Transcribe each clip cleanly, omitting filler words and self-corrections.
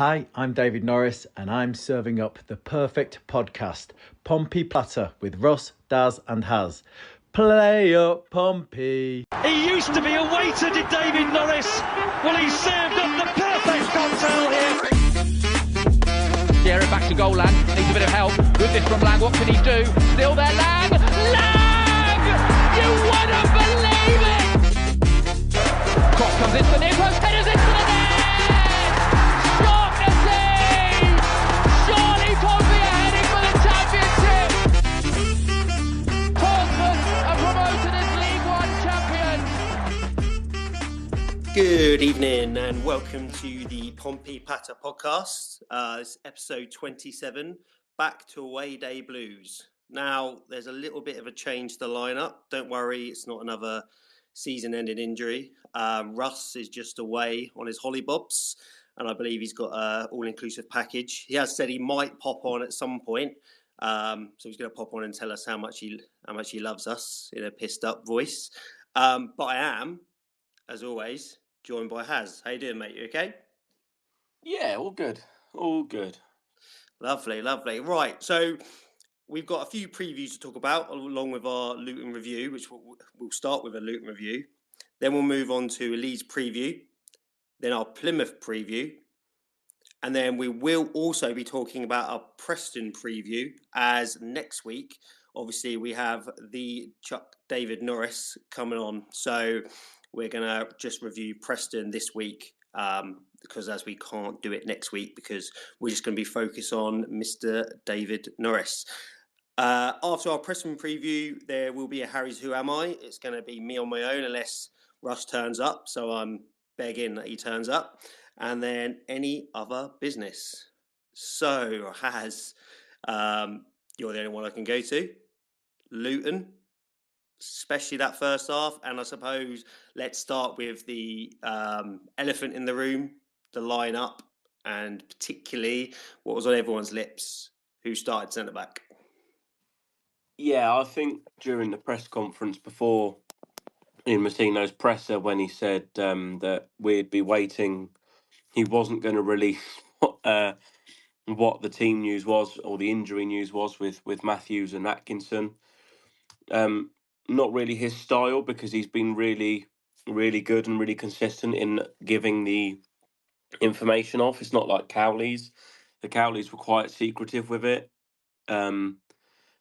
Hi, I'm David Norris and I'm serving up the perfect podcast, Pompey Platter with Russ, Daz and Haz. Play up, Pompey. He used to be a waiter, did David Norris. Well, he's served up the perfect cocktail here. Jarrett back to goal, Lang. Needs a bit of help. Goodness from Lang. What can he do? Still there, Lang. Lang! You wouldn't believe it! Cross comes into the near post. Headers into the net! Shaughnessy! Surely Pompey are heading for the championship! Portsmouth are promoted as League One champions! Good evening and welcome to the Pompey Patter podcast. It's episode 27, Back to Away Day Blues. Now, there's a little bit of a change to the lineup. Don't worry, it's not another season-ending injury. Russ is just away on his hollybobs, and I believe he's got an all-inclusive package. He has said he might pop on at some point, so he's going to pop on and tell us how much he loves us in a pissed-up voice. But I am, as always, joined by Haz. How you doing, mate? You okay? Yeah, all good. All good. Lovely, lovely. Right, so we've got a few previews to talk about along with our Luton review, which we'll start with a Luton review. Then we'll move on to a Leeds preview, then our Plymouth preview, and then we will also be talking about our Preston preview as next week. Obviously, we have the Chuck David Norris coming on, so we're going to just review Preston this week because as we can't do it next week because we're just going to be focused on Mr. David Norris. After our Preston preview, there will be a Harry's Who Am I? It's going to be me on my own unless Russ turns up, so I'm begging that he turns up. And then any other business. So, Haz, you're the only one I can go to. Luton, especially that first half. And I suppose let's start with the elephant in the room, the lineup, and particularly what was on everyone's lips. Who started centre-back? Yeah, I think during the press conference before in Messino's presser when he said that we'd be waiting, he wasn't going to release what the team news was or the injury news was with Matthews and Atkinson. Not really his style because he's been really, really good and really consistent in giving the information off. It's not like Cowley's. The Cowleys were quite secretive with it.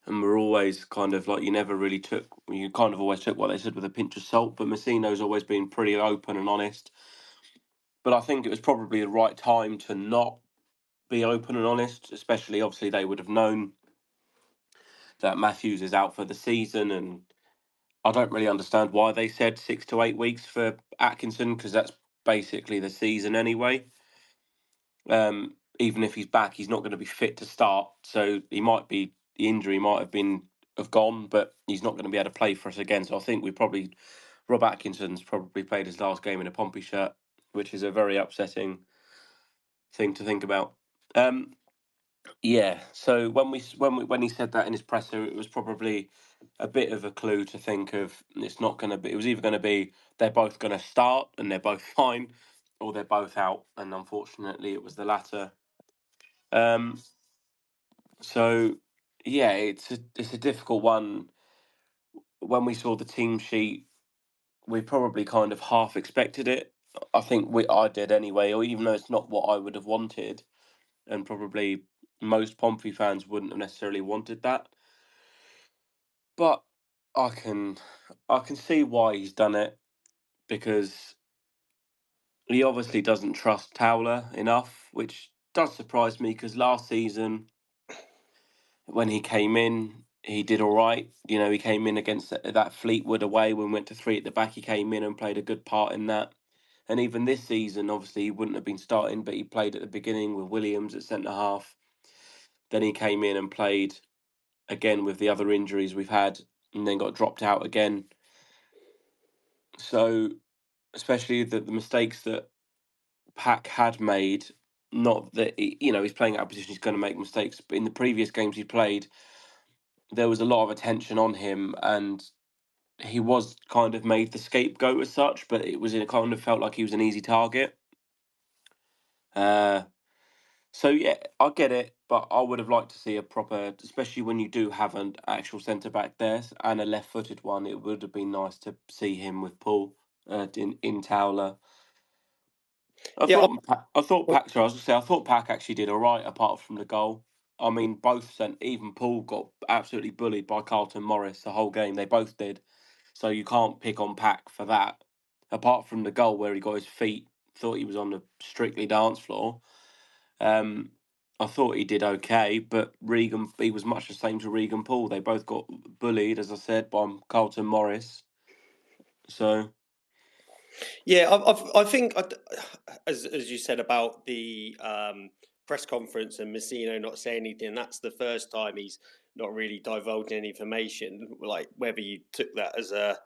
And we're always kind of like, you kind of always took what they said with a pinch of salt, but Messino's always been pretty open and honest. But I think it was probably the right time to not be open and honest, especially obviously they would have known that Matthews is out for the season, and I don't really understand why they said 6 to 8 weeks for Atkinson, because that's basically the season anyway. Even if he's back, he's not going to be fit to start, so the injury might have gone, but he's not going to be able to play for us again. So I think Rob Atkinson's probably played his last game in a Pompey shirt, which is a very upsetting thing to think about. Yeah. So when he said that in his presser, it was probably a bit of a clue to think of. It's not going to be. It was either going to be they're both going to start and they're both fine, or they're both out. And unfortunately, it was the latter. So yeah, it's a difficult one. When we saw the team sheet, we probably kind of half expected it. I think I did anyway, or even though it's not what I would have wanted, and probably most Pompey fans wouldn't have necessarily wanted that. But I can see why he's done it, because he obviously doesn't trust Towler enough, which does surprise me because last season when he came in, he did all right. You know, he came in against that Fleetwood away when we went to 3 at the back. He came in and played a good part in that. And even this season, obviously, he wouldn't have been starting, but he played at the beginning with Williams at centre-half. Then he came in and played again with the other injuries we've had, and then got dropped out again. So, especially the mistakes that Pack had made, not that, he's playing out of position, he's going to make mistakes, but in the previous games he played, there was a lot of attention on him, and he was kind of made the scapegoat as such, but it kind of felt like he was an easy target. So yeah, I get it, but I would have liked to see a proper, especially when you do have an actual centre back there and a left-footed one. It would have been nice to see him with Paul in Towler. Yeah, I thought Pack. Sorry, I was gonna say I thought Pack actually did all right apart from the goal. I mean, both sent. Even Paul got absolutely bullied by Carlton Morris the whole game. They both did. So you can't pick on Pack for that. Apart from the goal where he got his feet, thought he was on the Strictly dance floor. I thought he did okay, but he was much the same to Regan Paul. They both got bullied, as I said, by Carlton Morris. So yeah. I think, as you said about the press conference and Messino not saying anything, that's the first time he's not really divulged any information. Like whether you took that as a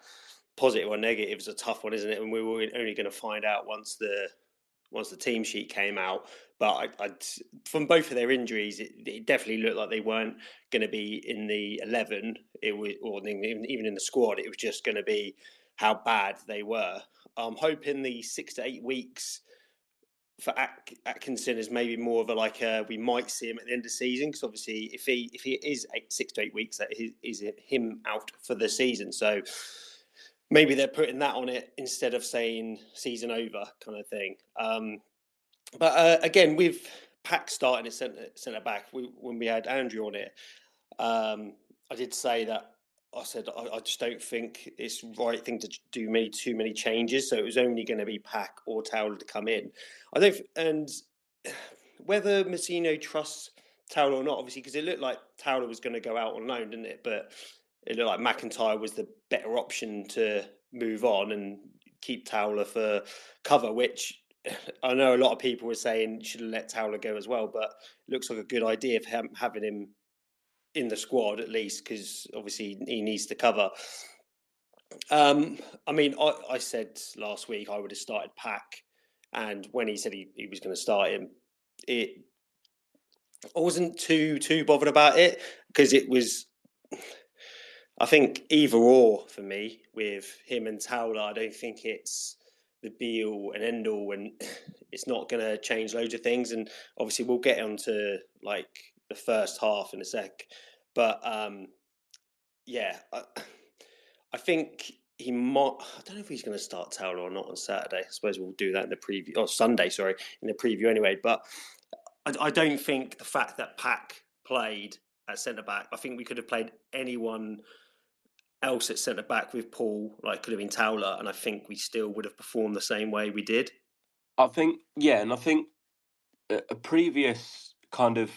positive or negative is a tough one, isn't it? And we were only going to find out once the team sheet came out. But from both of their injuries, it definitely looked like they weren't going to be in the 11. It was, or even in the squad. It was just going to be how bad they were. I'm hoping the 6 to 8 weeks for Atkinson is maybe more of we might see him at the end of the season, because obviously if he is 6 to 8 weeks, that is him out for the season. So maybe they're putting that on it instead of saying season over kind of thing. But again, with Pack starting as centre back, when we had Andrew on it, I did say that I said I just don't think it's the right thing to do too many changes. So it was only going to be Pack or Towler to come in. And whether Messino trusts Towler or not, obviously, because it looked like Towler was going to go out on loan, didn't it? But it looked like McIntyre was the better option to move on and keep Towler for cover, which I know a lot of people were saying you should have let Towler go as well, but it looks like a good idea for having him in the squad at least, because obviously he needs to cover. I mean, I said last week I would have started Pack, and when he said he was going to start him, I wasn't too bothered about it, because it was, I think, either or for me with him and Towler. I don't think it's the be all and end all, and it's not going to change loads of things. And obviously we'll get onto like the first half in a sec, but yeah, I think he might. I don't know if he's going to start Towler or not on Saturday. I suppose we'll do that in the preview, or Sunday, sorry, in the preview anyway. But I don't think the fact that Pack played at centre back, I think we could have played anyone else at centre back with Paul, like could have been Towler, and I think we still would have performed the same way we did. I think, yeah, and I think a previous kind of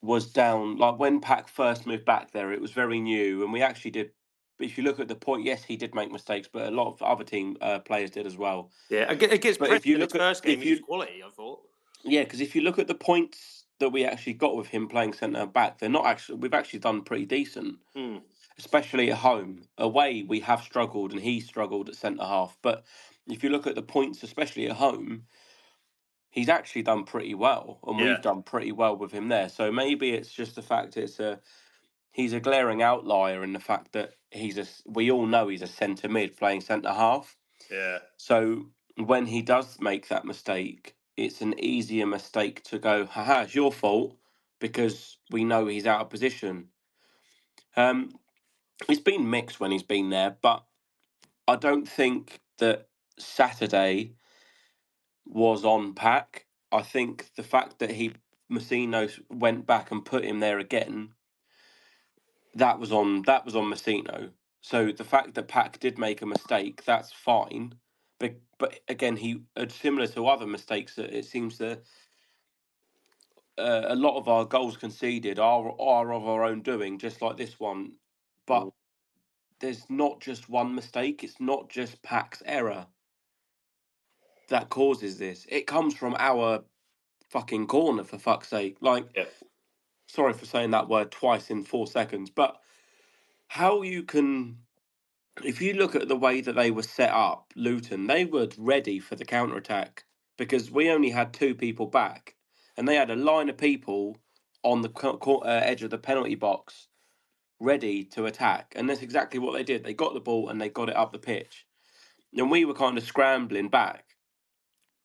was down, like when Pack first moved back there, it was very new, and we actually did. If you look at the point, yes, he did make mistakes, but a lot of other team players did as well. Yeah, against But Preston if you in look his at first game, he was quality, I thought. yeah, because if you look at the points that we actually got with him playing centre back, they're not actually. We've actually done pretty decent, especially at home. Away, we have struggled, and he struggled at centre half. But if you look at the points, especially at home, he's actually done pretty well, and we've done pretty well with him there. So maybe it's just the fact he's a glaring outlier in the fact that we all know he's a centre mid playing centre half. Yeah. So when he does make that mistake, it's an easier mistake to go, haha, it's your fault, because we know he's out of position. It's been mixed when he's been there, but I don't think that Saturday was on Pack. I think the fact that Messino went back and put him there again, that was on Messino. So the fact that Pack did make a mistake, that's fine. But again, he similar to other mistakes that it seems that a lot of our goals conceded are of our own doing, just like this one. But there's not just one mistake. It's not just Pack's error that causes this. It comes from our fucking corner, for fuck's sake. Like, sorry for saying that word twice in 4 seconds, but how you can, if you look at the way that they were set up, Luton, they were ready for the counter-attack, because we only had 2 people back, and they had a line of people on the edge of the penalty box ready to attack, and that's exactly what they did. They got the ball and they got it up the pitch, and we were kind of scrambling back.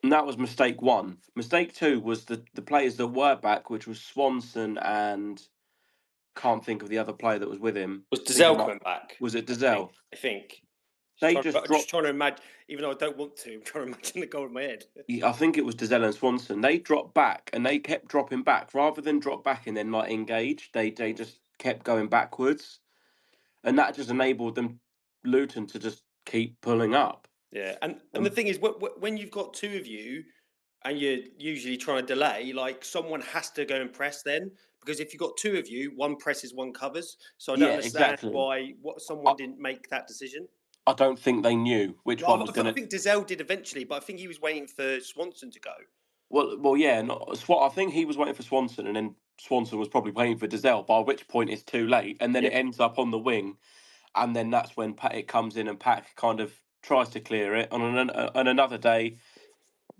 And that was mistake 1. Mistake 2 was the players that were back, which was Swanson and can't think of the other player that was with him. Was Dazelle coming back? Was it Dazelle? I think. They I'm just just trying to imagine, even though I don't want to, I'm trying to imagine the goal in my head. I think it was Dazelle and Swanson. They dropped back and they kept dropping back rather than drop back and then not engage. They just kept going backwards, and that just enabled them, Luton, to just keep pulling up. Yeah, and the thing is, when you've got two of you, and you're usually trying to delay, like someone has to go and press then, because if you've got two of you, one presses, one covers. So I don't understand why someone didn't make that decision. I don't think they knew which one was going to. I think Dazelle did eventually, but I think he was waiting for Swanson to go. Well, yeah. I think he was waiting for Swanson, and then Swanson was probably waiting for Dazelle. By which point it's too late, and then it ends up on the wing, and then that's when it comes in, and Pack kind of tries to clear it. On another day,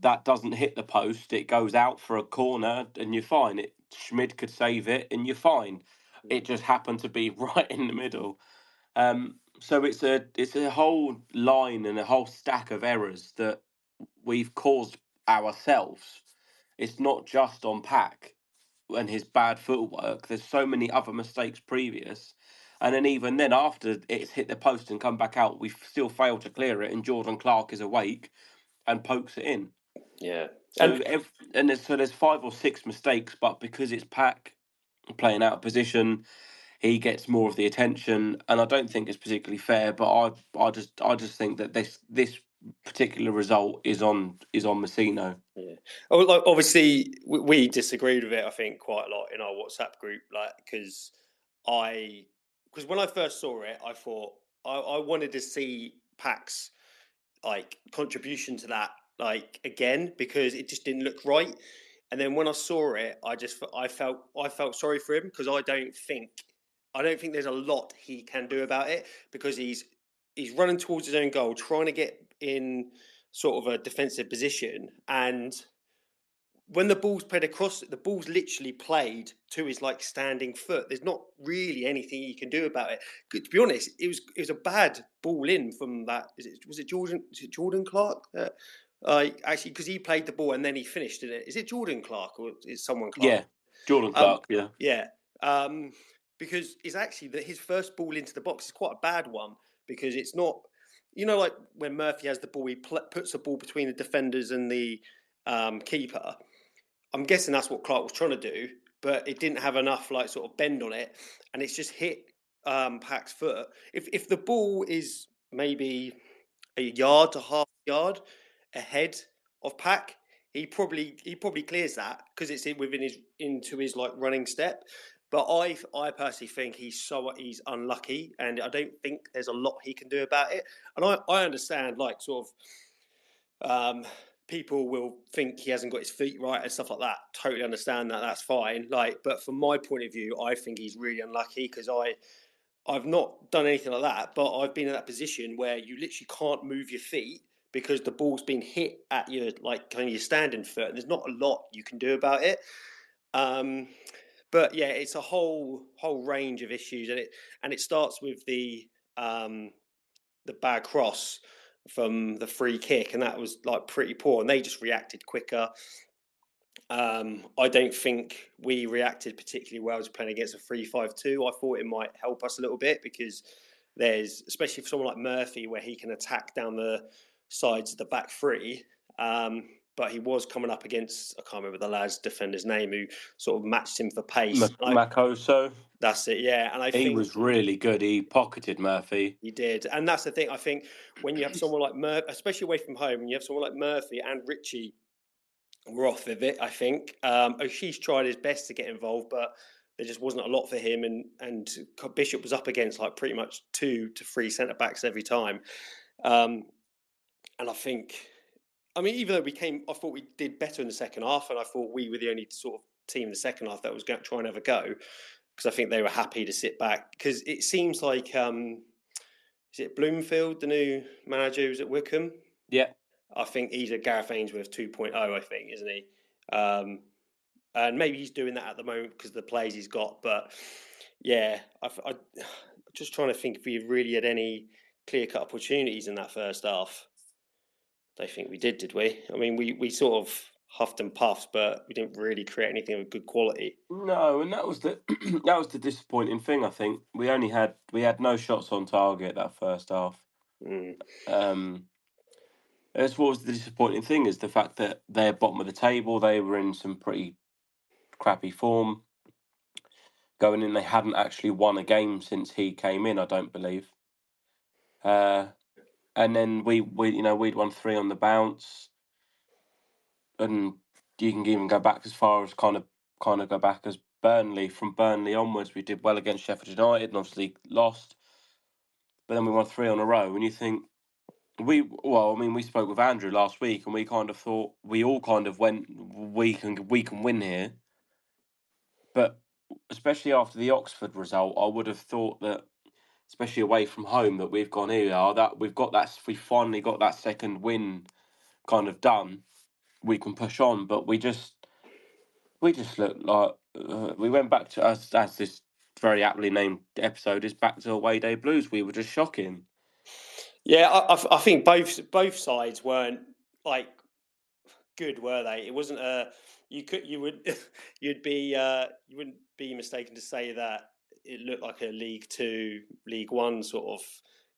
that doesn't hit the post. It goes out for a corner, and you're fine. Schmid could save it, and you're fine. It just happened to be right in the middle. So it's a whole line and a whole stack of errors that we've caused ourselves. It's not just on Pack and his bad footwork. There's so many other mistakes previous. And then even then, after it's hit the post and come back out, we've still failed to clear it, and Jordan Clark is awake and pokes it in. Yeah. So there's 5 or 6 mistakes, but because it's Pack playing out of position, he gets more of the attention, and I don't think it's particularly fair. But I just think that this particular result is on Messino. Yeah. Oh, like obviously we disagreed with it. I think quite a lot in our WhatsApp group, like because when I first saw it, I thought I wanted to see Pack's like contribution to that like again, because it just didn't look right. And then when I saw it, I felt sorry for him, because I don't think there's a lot he can do about it, because he's running towards his own goal, trying to get in sort of a defensive position, and when the ball's played across, the ball's literally played to his like standing foot. There's not really anything he can do about it. To be honest, it was a bad ball in from that. Was it Jordan Clark? Actually, because he played the ball and then he finished in it. Is it Jordan Clark or is someone Clark? Yeah, Jordan Clark. Yeah. Yeah. Because it's actually that his first ball into the box is quite a bad one, because it's not, like when Murphy has the ball, he puts the ball between the defenders and the keeper. I'm guessing that's what Clark was trying to do, but it didn't have enough like sort of bend on it, and it's just hit Pack's foot. If the ball is maybe a yard to half yard ahead of Pack, he probably clears that, because it's into his like running step. But I personally think he's unlucky, and I don't think there's a lot he can do about it. And I understand like sort of people will think he hasn't got his feet right and stuff like that. Totally understand that. That's fine. Like, but from my point of view, I think he's really unlucky, because I've not done anything like that, but I've been in that position where you literally can't move your feet because the ball's been hit at your like kind of your standing foot, and there's not a lot you can do about it. But yeah, it's a whole range of issues, and it starts with the bad cross from the free kick, and that was like pretty poor, and they just reacted quicker. I don't think we reacted particularly well as playing against a 3-5-2. I thought it might help us a little bit, because there's, especially for someone like Murphy, where he can attack down the sides of the back three. But he was coming up against, I can't remember the lad's defender's name, who sort of matched him for pace. Makoso. That's it, yeah. And I think he was really good. He pocketed Murphy. He did. And that's the thing. I think when you have someone like Murphy, especially away from home, and you have someone like Murphy and Richie were off of it, I think. O'Shea's tried his best to get involved, but there just wasn't a lot for him. And Bishop was up against like pretty much 2 to 3 centre-backs every time. And I think, even though I thought we did better in the second half, and I thought we were the only sort of team in the second half that was going to try and have a go, because I think they were happy to sit back. Because it seems like, is it Bloomfield, the new manager who's at Wickham? Yeah. I think he's a Gareth Ainsworth 2.0, I think, isn't he? And maybe he's doing that at the moment because of the plays he's got. But yeah, I'm just trying to think if we really had any clear-cut opportunities in that first half. Don't think we did we? I mean, we sort of huffed and puffed, but we didn't really create anything of good quality. No, and that was the that was the disappointing thing. I think we had no shots on target that first half. Mm. That's what was the disappointing thing is the fact that they're bottom of the table. They were in some pretty crappy form going in. They hadn't actually won a game since he came in, I don't believe. And then we'd won 3 on the bounce, and you can even go back as far as kind of go back as Burnley. From Burnley onwards, we did well against Sheffield United and obviously lost, but then we won 3 on a row. And you think we spoke with Andrew last week, and we kind of thought we all kind of went we can win here, but especially after the Oxford result, I would have thought that, especially away from home, that we've gone here, that we finally got that second win kind of done. We can push on, but we just looked like we went back to, as this very aptly named episode is, back to away day blues. We were just shocking. Yeah, I think both sides weren't like good, were they? It wasn't you wouldn't be mistaken to say that it looked like a League Two, League One sort of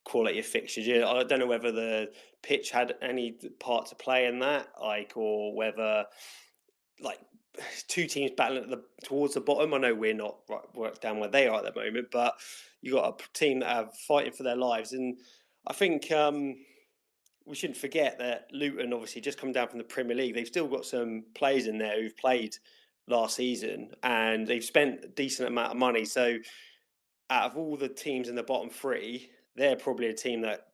quality of fixtures. Yeah, I don't know whether the pitch had any part to play in that, or whether two teams battling towards the bottom. I know we're not worked down where they are at the moment, but you got a team that are fighting for their lives, and I think we shouldn't forget that Luton obviously just come down from the Premier League. They've still got some players in there who've played last season, and they've spent a decent amount of money. So out of all the teams in the bottom 3, they're probably a team that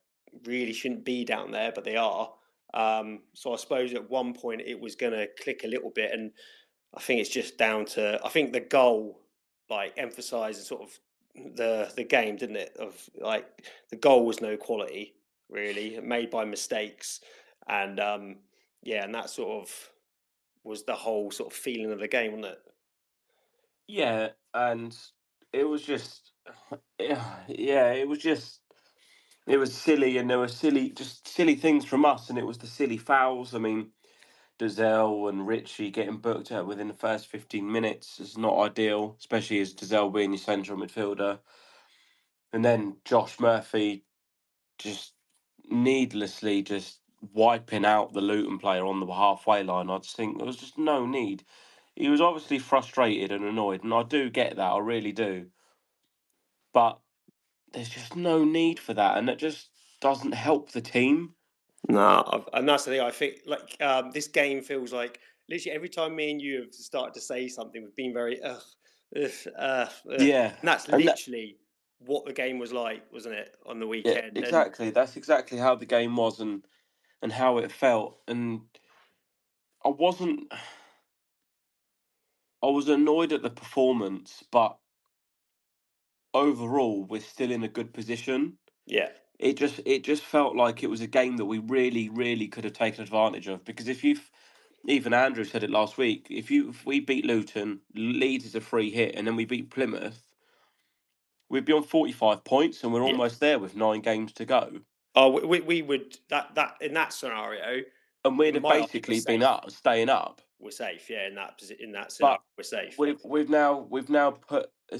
really shouldn't be down there, but they are. So I suppose at one point it was going to click a little bit, and I think it's just down to, I think the goal emphasised sort of the game, didn't it? Of the goal was no quality really, made by mistakes, and and that sort of was the whole sort of feeling of the game, wasn't it? Yeah, and it was just it was silly, and there were silly things from us, and it was the silly fouls. I mean, Dazelle and Richie getting booked out within the first 15 minutes is not ideal, especially as Dazelle being your central midfielder. And then Josh Murphy just needlessly just wiping out the Luton player on the halfway line. I just think there was just no need. He was obviously frustrated and annoyed, and I do get that, I really do. But there's just no need for that, and it just doesn't help the team. No, and that's the thing. I think this game feels like literally every time me and you have started to say something, we've been very Yeah, and that's and literally what the game was like, wasn't it, on the yeah, weekend? exactly. That's exactly how the game was, and how it felt. And I wasn't. I was annoyed at the performance, but overall, we're still in a good position. Yeah. It just felt like it was a game that we really, really could have taken advantage of. Because even Andrew said it last week, if we beat Luton, Leeds is a free hit, and then we beat Plymouth, we'd be on 45 points, and we're almost there with 9 games to go. Oh, we would that in that scenario, And we'd have basically been staying up. We're safe, yeah. In that scenario, But we're safe. we've now put a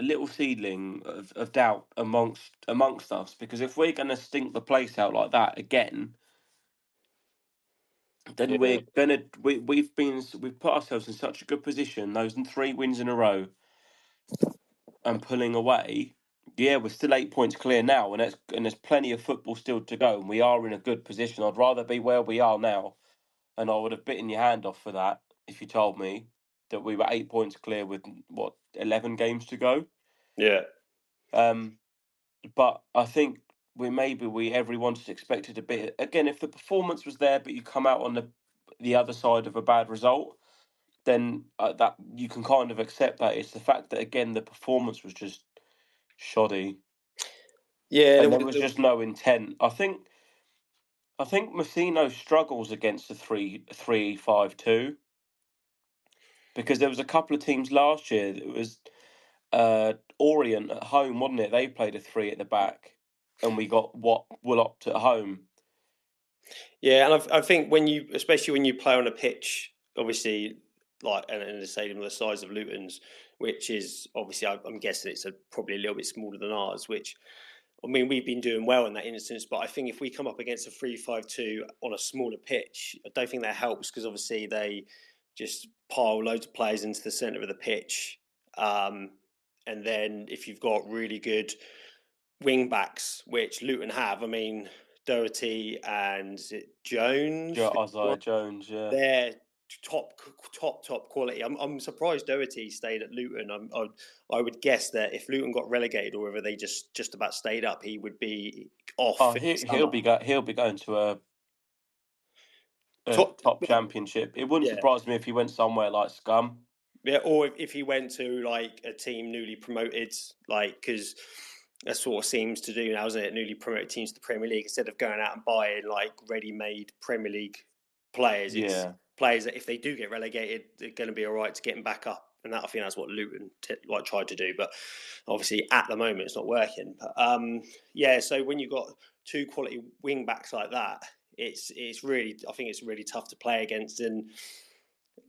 little seedling of doubt amongst us, because if we're going to stink the place out like that again, then we've put ourselves in such a good position. Those 3 wins in a row and pulling away. Yeah, we're still 8 points clear now, and there's plenty of football still to go, and we are in a good position. I'd rather be where we are now, and I would have bitten your hand off for that if you told me that we were 8 points clear with 11 games to go. Yeah. But I think everyone just expected a bit again. If the performance was there, but you come out on the other side of a bad result, then that you can kind of accept that. It's the fact that again the performance was just shoddy. Yeah, and there was just no intent. I think Messino struggles against the 3-3-5-2, because there was a couple of teams last year. It was Orient at home, wasn't it? They played a 3 at the back, and we got Wollop at home. Yeah, and I think especially when you play on a pitch, obviously, like in a stadium the size of Luton's, which is obviously, I'm guessing it's probably a little bit smaller than ours, which, I mean, we've been doing well in that instance, but I think if we come up against a 3-5-2 on a smaller pitch, I don't think that helps, because obviously they just pile loads of players into the centre of the pitch. And then if you've got really good wing backs, which Luton have, I mean, Doherty and Jones, Isaiah Jones, yeah. they're top quality. I'm surprised Doherty stayed at Luton. I would guess that if Luton got relegated, or whether they just about stayed up, he would be off. Oh, he'll be going to a top championship. It wouldn't surprise me if he went somewhere like Scum. Yeah, or if he went to like a team newly promoted, like, because that sort of seems to do now, isn't it? Newly promoted teams to the Premier League, instead of going out and buying like ready-made Premier League players. It's players that if they do get relegated, they're going to be all right to get them back up. And I think that's what Luton tried to do. But obviously at the moment it's not working. But so when you've got two quality wing backs like that, it's really, I think it's really tough to play against. And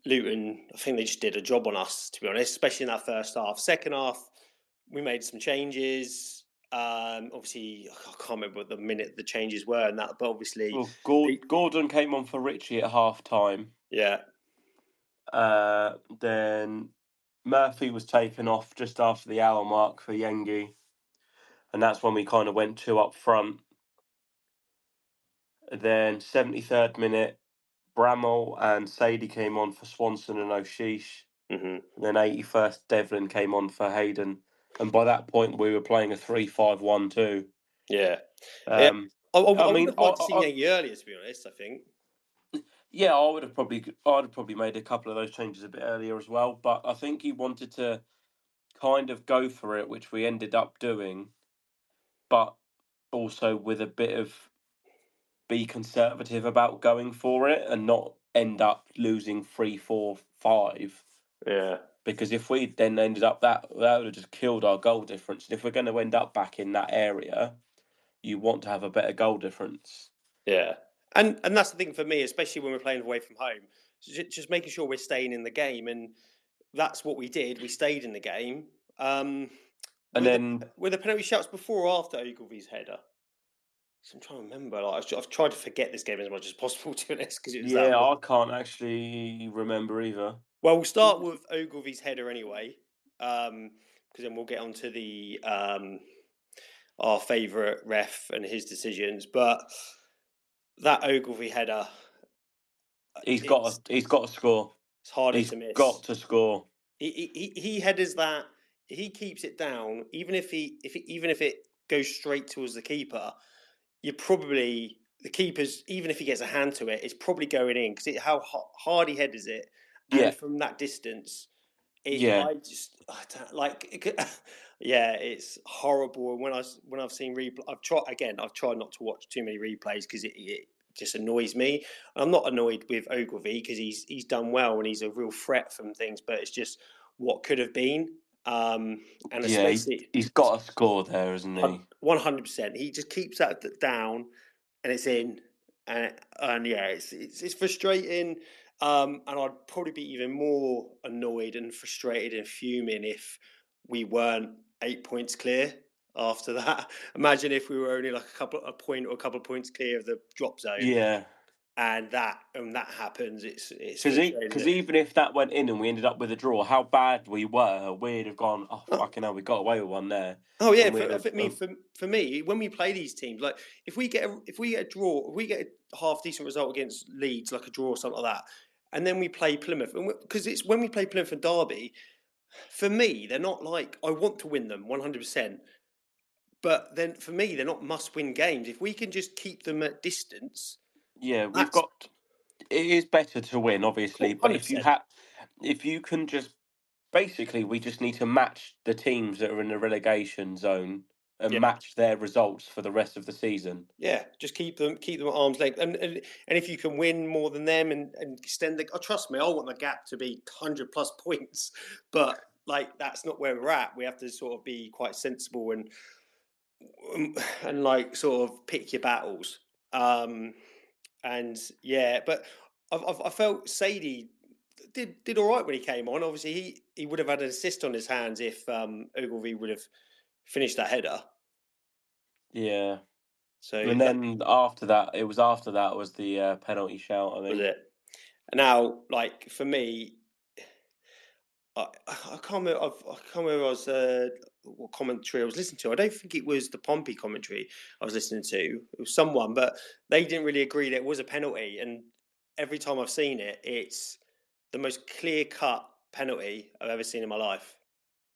Luton, I think they just did a job on us, to be honest, especially in that first half. Second half, we made some changes. Obviously, I can't remember what the minute the changes were, and that, but obviously, Gordon came on for Richie at half time. Yeah. Then Murphy was taken off just after the hour mark for Yengi, and that's when we kind of went two up front. Then 73rd minute, Bramall and Sadie came on for Swanson and O'Sheesh. Mm-hmm. And then 81st, Devlin came on for Hayden. And by that point, we were playing a 3-5-1-2. Yeah. I would have liked to see Yengi earlier, to be honest, I think. Yeah, I'd have probably made a couple of those changes a bit earlier as well. But I think he wanted to kind of go for it, which we ended up doing. But also with a bit of be conservative about going for it and not end up losing 3-4-5. Yeah. Because if we then ended up that would have just killed our goal difference. And if we're going to end up back in that area, you want to have a better goal difference. Yeah. And that's the thing for me, especially when we're playing away from home, just making sure we're staying in the game. And that's what we did. We stayed in the game. Were the penalty shouts before or after Ogilvy's header? So I'm trying to remember. Like, I've tried to forget this game as much as possible, to be honest, because it was I can't actually remember either. Well, we'll start with Ogilvy's header anyway, because then we'll get on to the our favourite ref and his decisions. But that Ogilvy header, he's got to score. It's harder to miss. He's got to score. He headers that. He keeps it down, even if it goes straight towards the keeper. You're probably, the keeper's, even if he gets a hand to it, it's probably going in, because how hard he headers it, and from that distance, it's horrible. And when I've seen replay, I've tried not to watch too many replays, because it just annoys me. I'm not annoyed with Ogilvy, because he's done well and he's a real threat from things, but it's just what could have been. And especially, he's got to score there, isn't he? 100%. He just keeps that down, and it's in, and it's frustrating. And I'd probably be even more annoyed and frustrated and fuming if we weren't 8 points clear after that. Imagine if we were only like a couple of points clear of the drop zone. Yeah. And that happens, it's because even if that went in and we ended up with a draw, how bad we were, we'd have gone, fucking hell, we got away with one there. Oh yeah, for me, when we play these teams, like if we get a draw, if we get a half decent result against Leeds, like a draw or something like that, and then we play Plymouth, because it's when we play Plymouth and Derby, for me, they're not like, I want to win them 100%, but then for me, they're not must-win games. If we can just keep them at distance. Yeah, it is better to win, obviously, but 100%. If you can just, basically, we just need to match the teams that are in the relegation zone and match their results for the rest of the season. Yeah, just keep them at arm's length, and if you can win more than them and extend trust me, I want the gap to be 100+ points, but like that's not where we're at. We have to sort of be quite sensible and like sort of pick your battles. And yeah, but I felt Sadie did all right when he came on. Obviously, he would have had an assist on his hands if Ogilvy would have finished that header. Yeah. So And then after that was the penalty shout, I think. was it. Now, like for me, I can't remember. I can't remember what commentary I was listening to. I don't think it was the Pompey commentary I was listening to. It was someone, but they didn't really agree that it was a penalty. And every time I've seen it, it's the most clear-cut penalty I've ever seen in my life.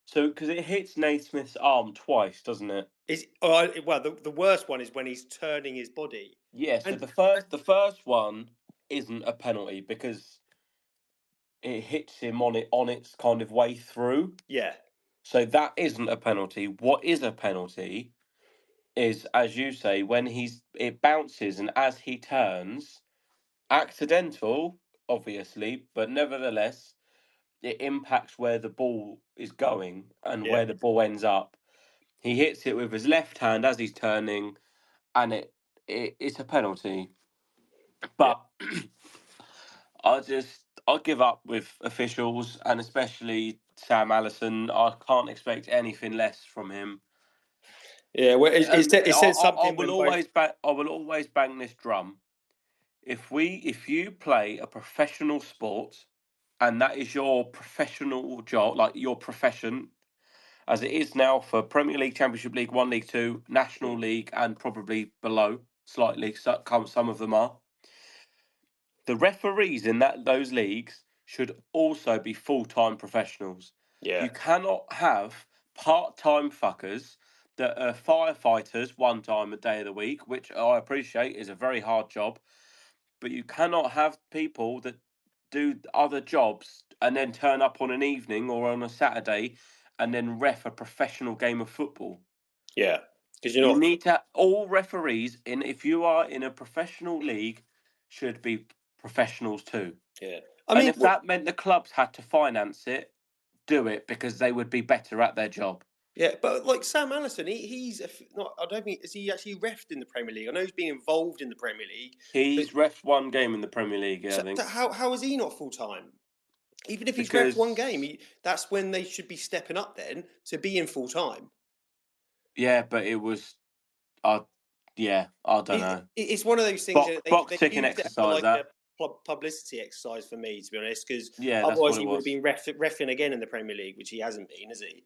So, because it hits Naismith's arm twice, doesn't it? Well, the worst one is when he's turning his body. Yeah. So And the first one isn't a penalty because it hits him on its kind of way through. yeah, So that isn't a penalty. What is a penalty is, as you say, when it bounces and as he turns, accidental, obviously, but nevertheless, it impacts where the ball is going and yeah, where the ball ends up. He hits it with his left hand as he's turning, and it's a penalty. But I give up with officials, and especially Sam Allison. I can't expect anything less from him. yeah. Well, it said I something will when always bang this drum. If you play a professional sport, and that is your professional job, like your profession, as it is now for Premier League, Championship League, 1 League 2, National League, and probably below slightly. Some of them are. The referees in those leagues should also be full-time professionals. yeah, You cannot have part-time fuckers that are firefighters one time a day of the week, which I appreciate is a very hard job, but you cannot have people that do other jobs and then turn up on an evening or on a Saturday and then ref a professional game of football. yeah. Because You need to all referees if you are in a professional league should be professionals too. yeah. And if that meant the clubs had to finance it, do it because they would be better at their job. Yeah, but like Sam Allison, he's not. I don't think is he actually refed in the Premier League. I know he's been involved in the Premier League. He's refed one game in the Premier League, I So think. how is he not full time? Even if he's Because refed one game, that's when they should be stepping up then to be in full time. yeah, but it was, I don't know. It's one of those things. Box They ticking used it as exercise, like that. a publicity exercise for me, to be honest. Because Yeah, that's otherwise what he it would have was. been refing again in the Premier League, which he hasn't been, has he?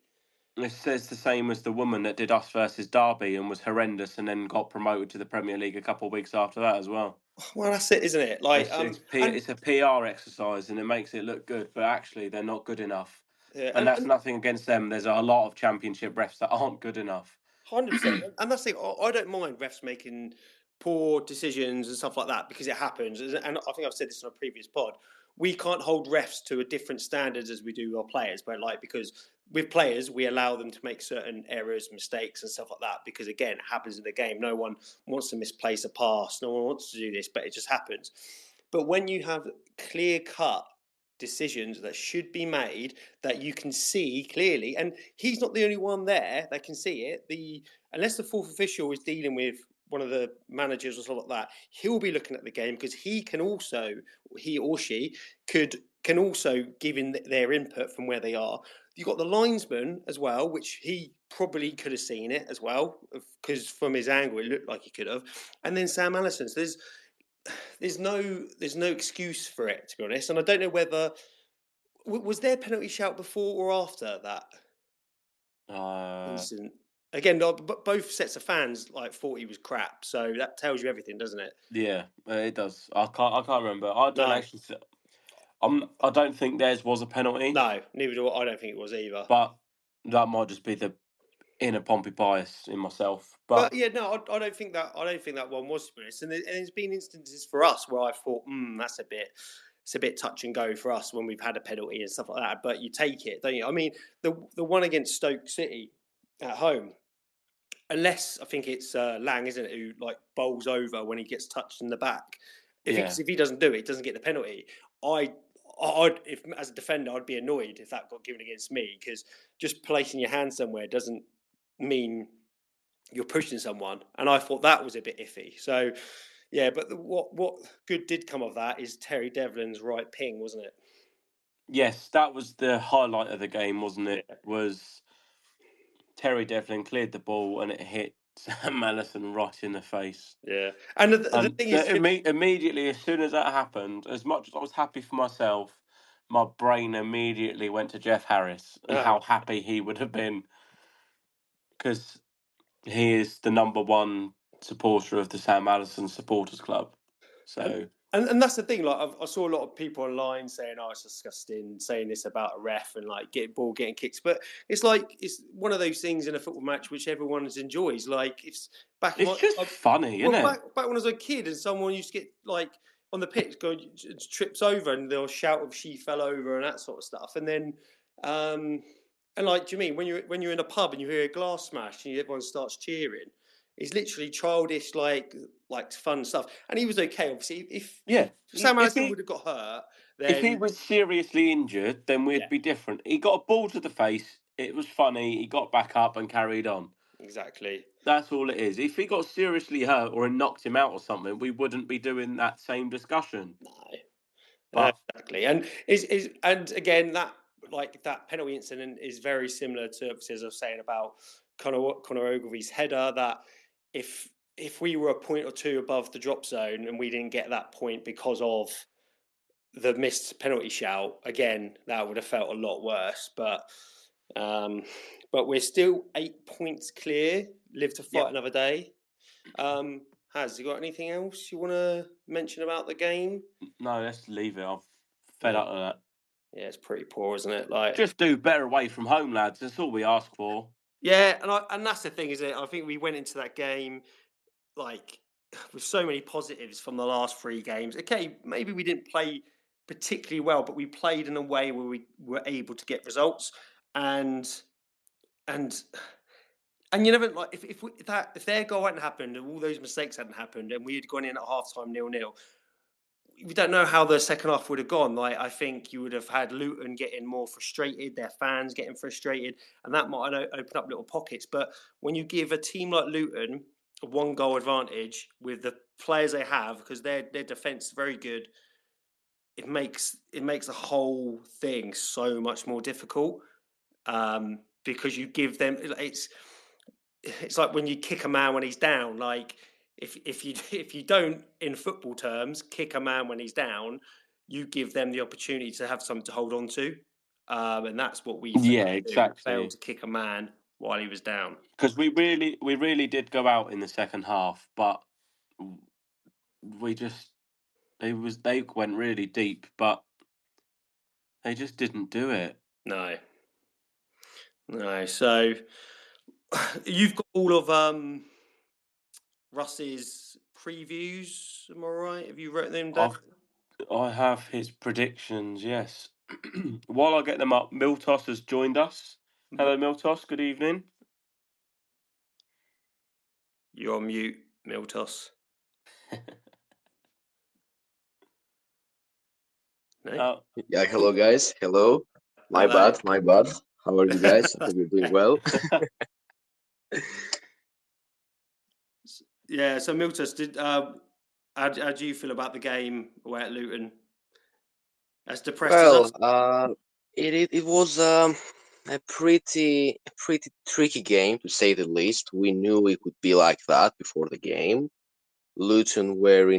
It says the same as the woman that did us versus Derby and was horrendous and then got promoted to the Premier League a couple of weeks after that as well. Well, that's it, isn't it? Like, It's a PR exercise and it makes it look good, but actually they're not good enough. yeah, And that's nothing against them. There's a lot of championship refs that aren't good enough. 100%, and that's the thing. I don't mind refs making poor decisions and stuff like that because it happens. And I think I've said this on a previous pod. We can't hold refs to a different standards as we do our players, but because with players we allow them to make certain errors, mistakes, and stuff like that. Because again, it happens in the game. No one wants to misplace a pass. No one wants to do this, but it just happens. But when you have clear-cut decisions that should be made that you can see clearly, and he's not the only one there that can see it. Unless the fourth official is dealing with one of the managers or something like that, he'll be looking at the game because he or she can also give in their input from where they are. You've got the linesman as well, which he probably could have seen it as well because from his angle it looked like he could have. And then Sam Allison. So there's no excuse for it, to be honest. And I don't know whether was there a penalty shout before or after that incident. Again, both sets of fans thought he was crap, so that tells you everything, doesn't it? Yeah, it does. I can't remember. I don't actually. I don't think theirs was a penalty. No, neither do I. I don't think it was either. But that might just be the inner Pompey bias in myself. But yeah, no, I don't think that. I don't think that one was, to be honest. And there's been instances for us where I thought, that's a bit. It's a bit touch and go for us when we've had a penalty and stuff like that. But you take it, don't you? I mean, the one against Stoke City at home, unless I think it's Lang, isn't it, who bowls over when he gets touched in the back. If he doesn't do it, he doesn't get the penalty. If as a defender, I'd be annoyed if that got given against me because just placing your hand somewhere doesn't mean you're pushing someone. And I thought that was a bit iffy. So, Yeah, but what good did come of that is Terry Devlin's right ping, wasn't it? Yes, that was the highlight of the game, wasn't it? Yeah. Was Terry Devlin cleared the ball and it hit Sam Allison right in the face. Yeah, and the thing is, Immediately, as soon as that happened, as much as I was happy for myself, my brain immediately went to Jeff Harris and how happy he would have been, because he is the number one supporter of the Sam Allison Supporters Club. So. And that's the thing. Like I saw a lot of people online saying, "Oh, it's disgusting," saying this about a ref and like getting kicks. But it's like it's one of those things in a football match which everyone enjoys. Like it's just funny, isn't it? Back when I was a kid and someone used to get like on the pitch trips over and they'll shout if she fell over and that sort of stuff. And then and like, do you mean when you're in a pub and you hear a glass smash and everyone starts cheering? It's literally childish, like fun stuff. And he was okay, obviously. If Sam Allison would have got hurt, then if he was seriously injured, then we'd be different. He got a ball to the face. It was funny. He got back up and carried on. Exactly. That's all it is. If he got seriously hurt or it knocked him out or something, we wouldn't be doing that same discussion. No, exactly. And and again that penalty incident is very similar to, as I was saying about Conor Ogilvy's header. That if we were a point or two above the drop zone and we didn't get that point because of the missed penalty shout, again, that would have felt a lot worse. But we're still 8 points clear. Live to fight another day. Has you got anything else you want to mention about the game? No, let's leave it. I'm fed up of that. Yeah, it's pretty poor, isn't it? Like, just do better away from home, lads. That's all we ask for. Yeah, and that's the thing, isn't it? I think we went into that game like with so many positives from the last 3 games. Okay, maybe we didn't play particularly well, but we played in a way where we were able to get results. And you never like if their goal hadn't happened and all those mistakes hadn't happened and we had gone in at halftime 0-0, we don't know how the second half would have gone. Like I think you would have had Luton getting more frustrated, their fans getting frustrated, and that might open up little pockets. But when you give a team like Luton a 1-goal advantage with the players they have, because their defence is very good, it makes the whole thing so much more difficult. Because you give them it's like when you kick a man when he's down. Like if you don't, in football terms, kick a man when he's down, you give them the opportunity to have something to hold on to, and that's what we failed to kick a man while he was down. Because we really did go out in the second half, but they went really deep, but they just didn't do it. No. So you've got all of Russ's previews, am I right? Have you written them down? I have his predictions, yes. While I get them up, Miltos has joined us. Hello, Miltos. Good evening. You're on mute, Miltos. No? Yeah, hello, guys. Hello. My bad. How are you guys? I hope you're doing well. Yeah, so Miltos, how do you feel about the game away at Luton? As depressed as us? It was a pretty tricky game, to say the least. We knew it would be like that before the game. Luton were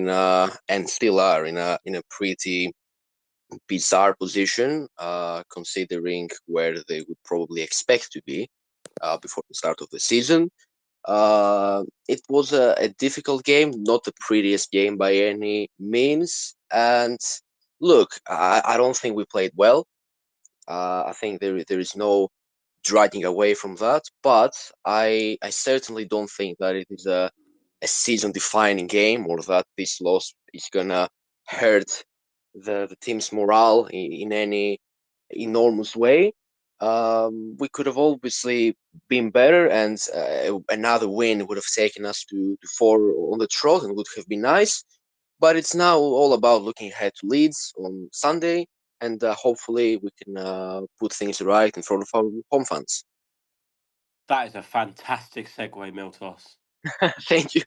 and still are in a pretty bizarre position, considering where they would probably expect to be before the start of the season. It was a difficult game, not the prettiest game by any means. And look, I don't think we played well. I think there is no dragging away from that, but I certainly don't think that it is a season-defining game, or that this loss is gonna hurt the team's morale in any enormous way. We could have obviously been better, and another win would have taken us to 4 on the trot and would have been nice. But it's now all about looking ahead to Leeds on Sunday, and hopefully we can put things right in front of our home fans. That is a fantastic segue, Miltos. Thank you.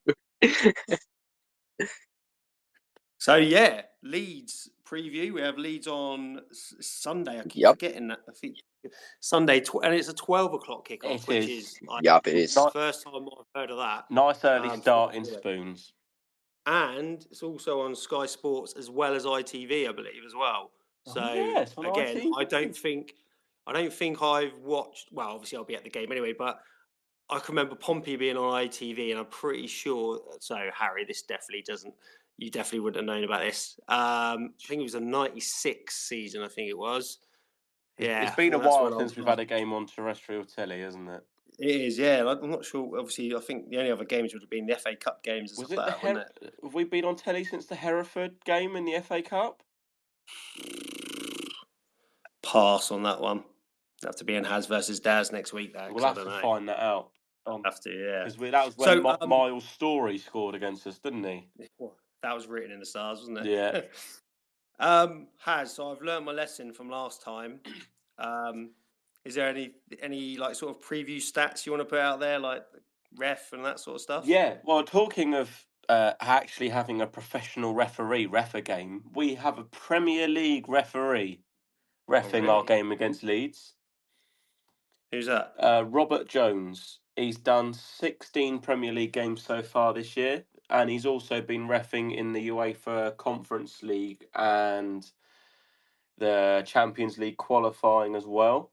So yeah, Leeds preview. We have Leeds on Sunday. I keep forgetting that. I think Sunday, and it's a 12 o'clock kickoff, which is it is. the first time I've heard of that. Nice early start in Spoons. And it's also on Sky Sports as well as ITV, I believe, as well. So again, ITV. I don't think I've watched. Well, obviously I'll be at the game anyway, but I can remember Pompey being on ITV, and I'm pretty sure. So Harry, this definitely doesn't. You definitely wouldn't have known about this. I think it was a '96 season. I think it was. Yeah, it's been a while since we've had a game on terrestrial telly, hasn't it? It is, yeah. I'm not sure. Obviously, I think the only other games would have been the FA Cup games and stuff like that, wasn't it? Have we been on telly since the Hereford game in the FA Cup? Pass on that one. Have to be in Has versus Daz next week. We'll have to find that out. Have to, yeah. Because that was when Miles Story scored against us, didn't he? That was written in the stars, wasn't it? Yeah. So I've learned my lesson from last time. Is there any like sort of preview stats you want to put out there, like ref and that sort of stuff? Yeah. Well, talking of actually having a professional referee ref a game, we have a Premier League referee reffing our game against Leeds. Who's that? Robert Jones. He's done 16 Premier League games so far this year, and he's also been reffing in the UEFA Conference League and the Champions League qualifying as well.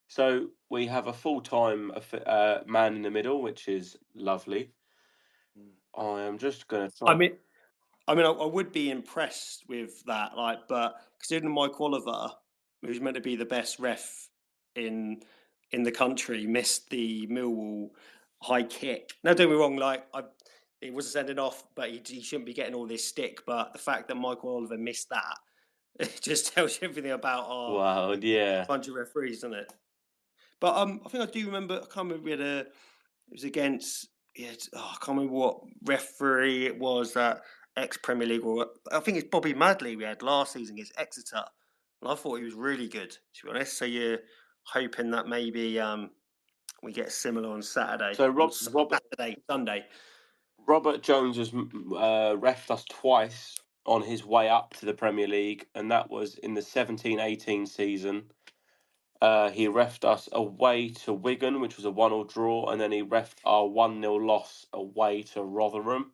So we have a full-time man in the middle, which is lovely. I am just going to try. I would be impressed with that, but considering Mike Oliver, who's meant to be the best ref in the country, missed the Millwall high kick. Now, don't be wrong, it was a sending off, but he shouldn't be getting all this stick. But the fact that Michael Oliver missed that, it just tells you everything about our bunch of referees, doesn't it? But I think I do remember. I can't remember it was against. I can't remember what referee it was that ex-Premier League. I think it's Bobby Madley we had last season against Exeter, and I thought he was really good, to be honest. So you're hoping that maybe we get similar on Saturday. So Sunday. Robert Jones has reffed us twice on his way up to the Premier League, and that was in the 17-18 season. He reffed us away to Wigan, which was a 1-1 draw, and then he reffed our 1-0 loss away to Rotherham.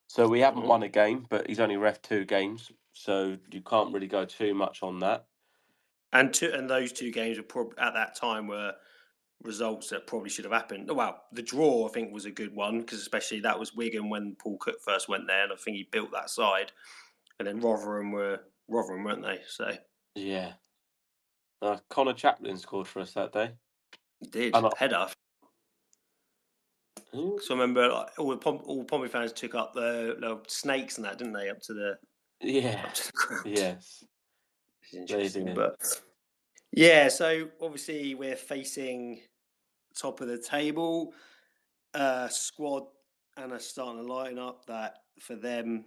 So we haven't won a game, but he's only reffed 2 games, so you can't really go too much on that. And those 2 games were at that time were results that probably should have happened. Well, the draw I think was a good one because especially that was Wigan when Paul Cook first went there, and I think he built that side. And then Rotherham, weren't they? So yeah. Connor Chaplin scored for us that day. He did. Header. So I remember all Pompey fans took up the snakes and that, didn't they? Up to the ground. Yes. Which is interesting, but yeah. So obviously we're facing top of the table squad, and are starting to line up that for them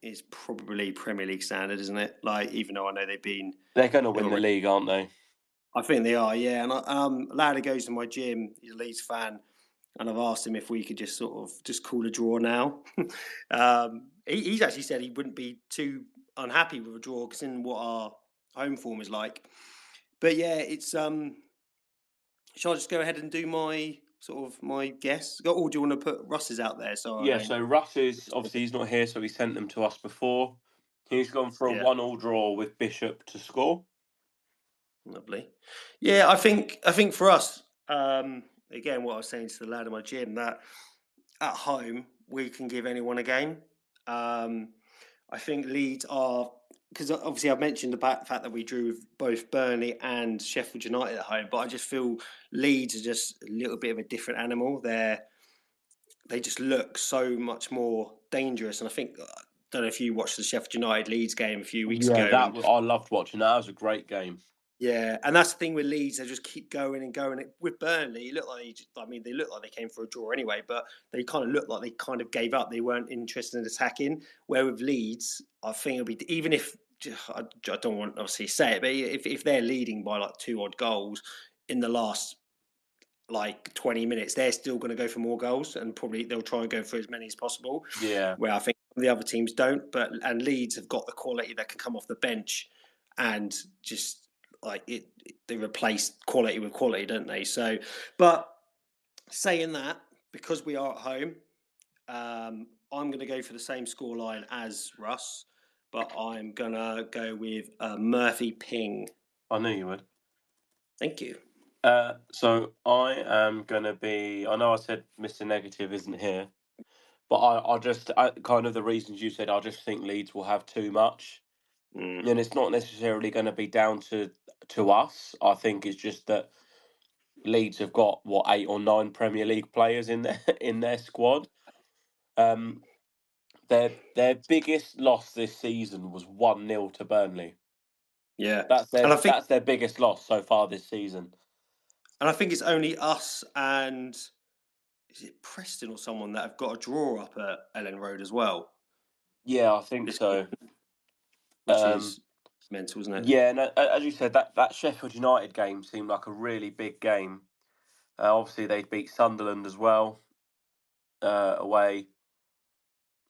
is probably Premier League standard, isn't it? Even though I know they're going to win the league, aren't they? I think they are, yeah. And a lad who goes to my gym, he's a Leeds fan, and I've asked him if we could just call a draw now. He's actually said he wouldn't be too unhappy with a draw, considering what our home form is like. But yeah, it's shall I just go ahead and do my guess? Or do you want to put Russ's out there? So Russ is obviously he's not here, so he sent them to us before. He's gone for a 1-1 draw with Bishop to score. Lovely. Yeah, I think for us, again, what I was saying to the lad in my gym, that at home we can give anyone a game. I think Leeds are, because obviously I've mentioned the fact that we drew with both Burnley and Sheffield United at home, but I just feel Leeds are just a little bit of a different animal. They just look so much more dangerous, and I think, I don't know if you watched the Sheffield United Leeds game a few weeks ago. I loved watching that. That was a great game. Yeah, and that's the thing with Leeds; they just keep going and going. With Burnley, they look like they came for a draw anyway, but they kind of looked like they kind of gave up. They weren't interested in attacking. Where with Leeds, I think it'll be, even if I don't want to obviously say it, but if they're leading by 2 odd goals in the last like 20 minutes, they're still going to go for more goals, and probably they'll try and go for as many as possible. Yeah. Where I think the other teams don't, and Leeds have got the quality that can come off the bench and just like they replace quality with quality, don't they? So, but saying that, because we are at home, I'm going to go for the same scoreline as Russ, but I'm going to go with Murphy Ping. I knew you would. Thank you. So I am going to be... I know I said Mr. Negative isn't here, but I kind of the reasons you said, I just think Leeds will have too much. And it's not necessarily going to be down to us. I think it's just that Leeds have got, 8 or 9 Premier League players in their squad. Their biggest loss this season was 1-0 to Burnley. Yeah, that's their biggest loss so far this season. And I think it's only us and is it Preston or someone that have got a draw up at Ellen Road as well. Yeah, I think so. Which is mental, isn't it? Yeah, and as you said, that Sheffield United game seemed like a really big game. Obviously, they beat Sunderland as well away.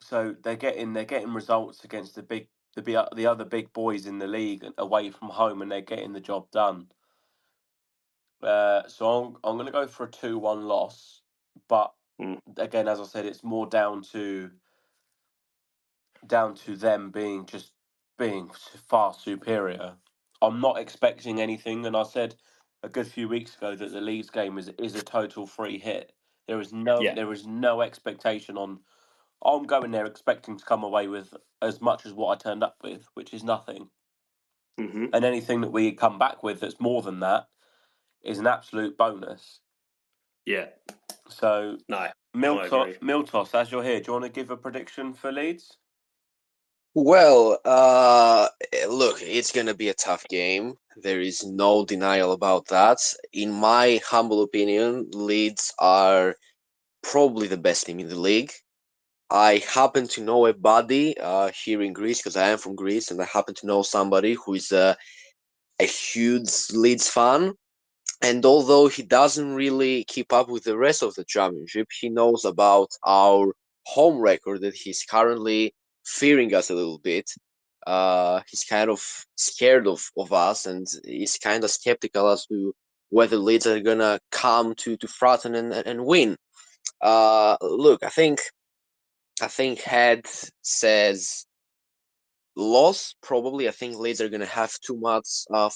So they're getting results against the other big boys in the league away from home, and they're getting the job done. So I'm going to go for a 2-1 loss, but again, as I said, it's more down to them being far superior. I'm not expecting anything, and I said a good few weeks ago that the Leeds game is a total free hit. There is no expectation on. I'm going there expecting to come away with as much as what I turned up with, which is nothing. Mm-hmm. And anything that we come back with that's more than that is an absolute bonus. Yeah. So, no, Miltos, as you're here, do you want to give a prediction for Leeds? Well, look, it's gonna be a tough game. There is no denial about that. In my humble opinion, Leeds are probably the best team in the league. I happen to know a buddy here in Greece, because I am from Greece, and I happen to know somebody who is a huge Leeds fan. And although he doesn't really keep up with the rest of the championship, he knows about our home record that he's currently fearing us a little bit. He's kind of scared of us, and he's kind of skeptical as to whether Leeds are gonna come to Fratton and win. Look, I think head says loss. Probably, I think Leeds are gonna have too much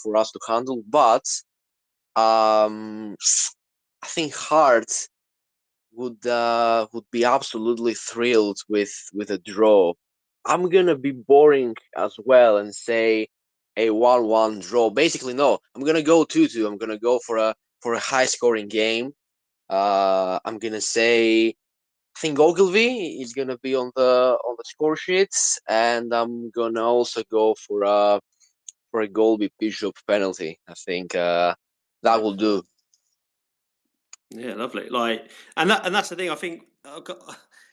for us to handle, but I think heart would be absolutely thrilled with a draw. I'm gonna be boring as well and say a 1-1 draw. Basically, no, I'm gonna go 2-2. I'm gonna go for a high scoring game. I'm gonna say I think Ogilvy is gonna be on the score sheets, and I'm gonna also go for a Golby Bishop penalty. I think that will do. Yeah, lovely. And that's the thing. I think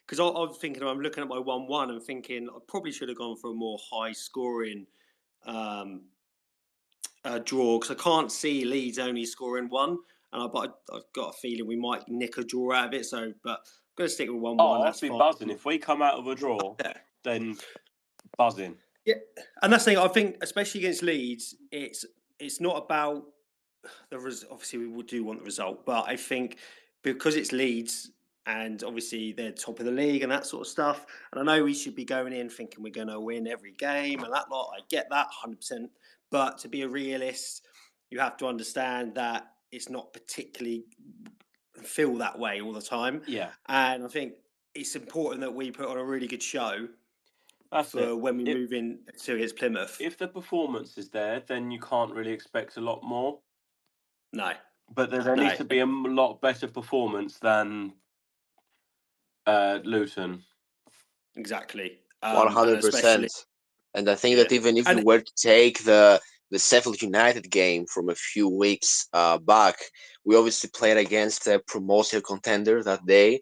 because I was thinking, I'm looking at my 1-1 and thinking I probably should have gone for a more high scoring draw, because I can't see Leeds only scoring one, but I've got a feeling we might nick a draw out of it. So, but I'm going to stick with 1-1. Oh, that's I'd be fine. buzzing if we come out of a draw. Then buzzing. Yeah, and that's the thing. I think, especially against Leeds, it's not about the result. Obviously, we do want the result, but I think because it's Leeds and obviously they're top of the league and that sort of stuff, and I know we should be going in thinking we're going to win every game and that lot. I get that 100%, but to be a realist, you have to understand that it's not particularly feel that way all the time. Yeah, and I think it's important that we put on a really good show. That's it. When we move in to against Plymouth. If the performance is there, then you can't really expect a lot more. No. But there needs to be a lot better performance than Luton. Exactly. 100%. And I think that even if we were to take the Sheffield United game from a few weeks back, we obviously played against a promotion contender that day,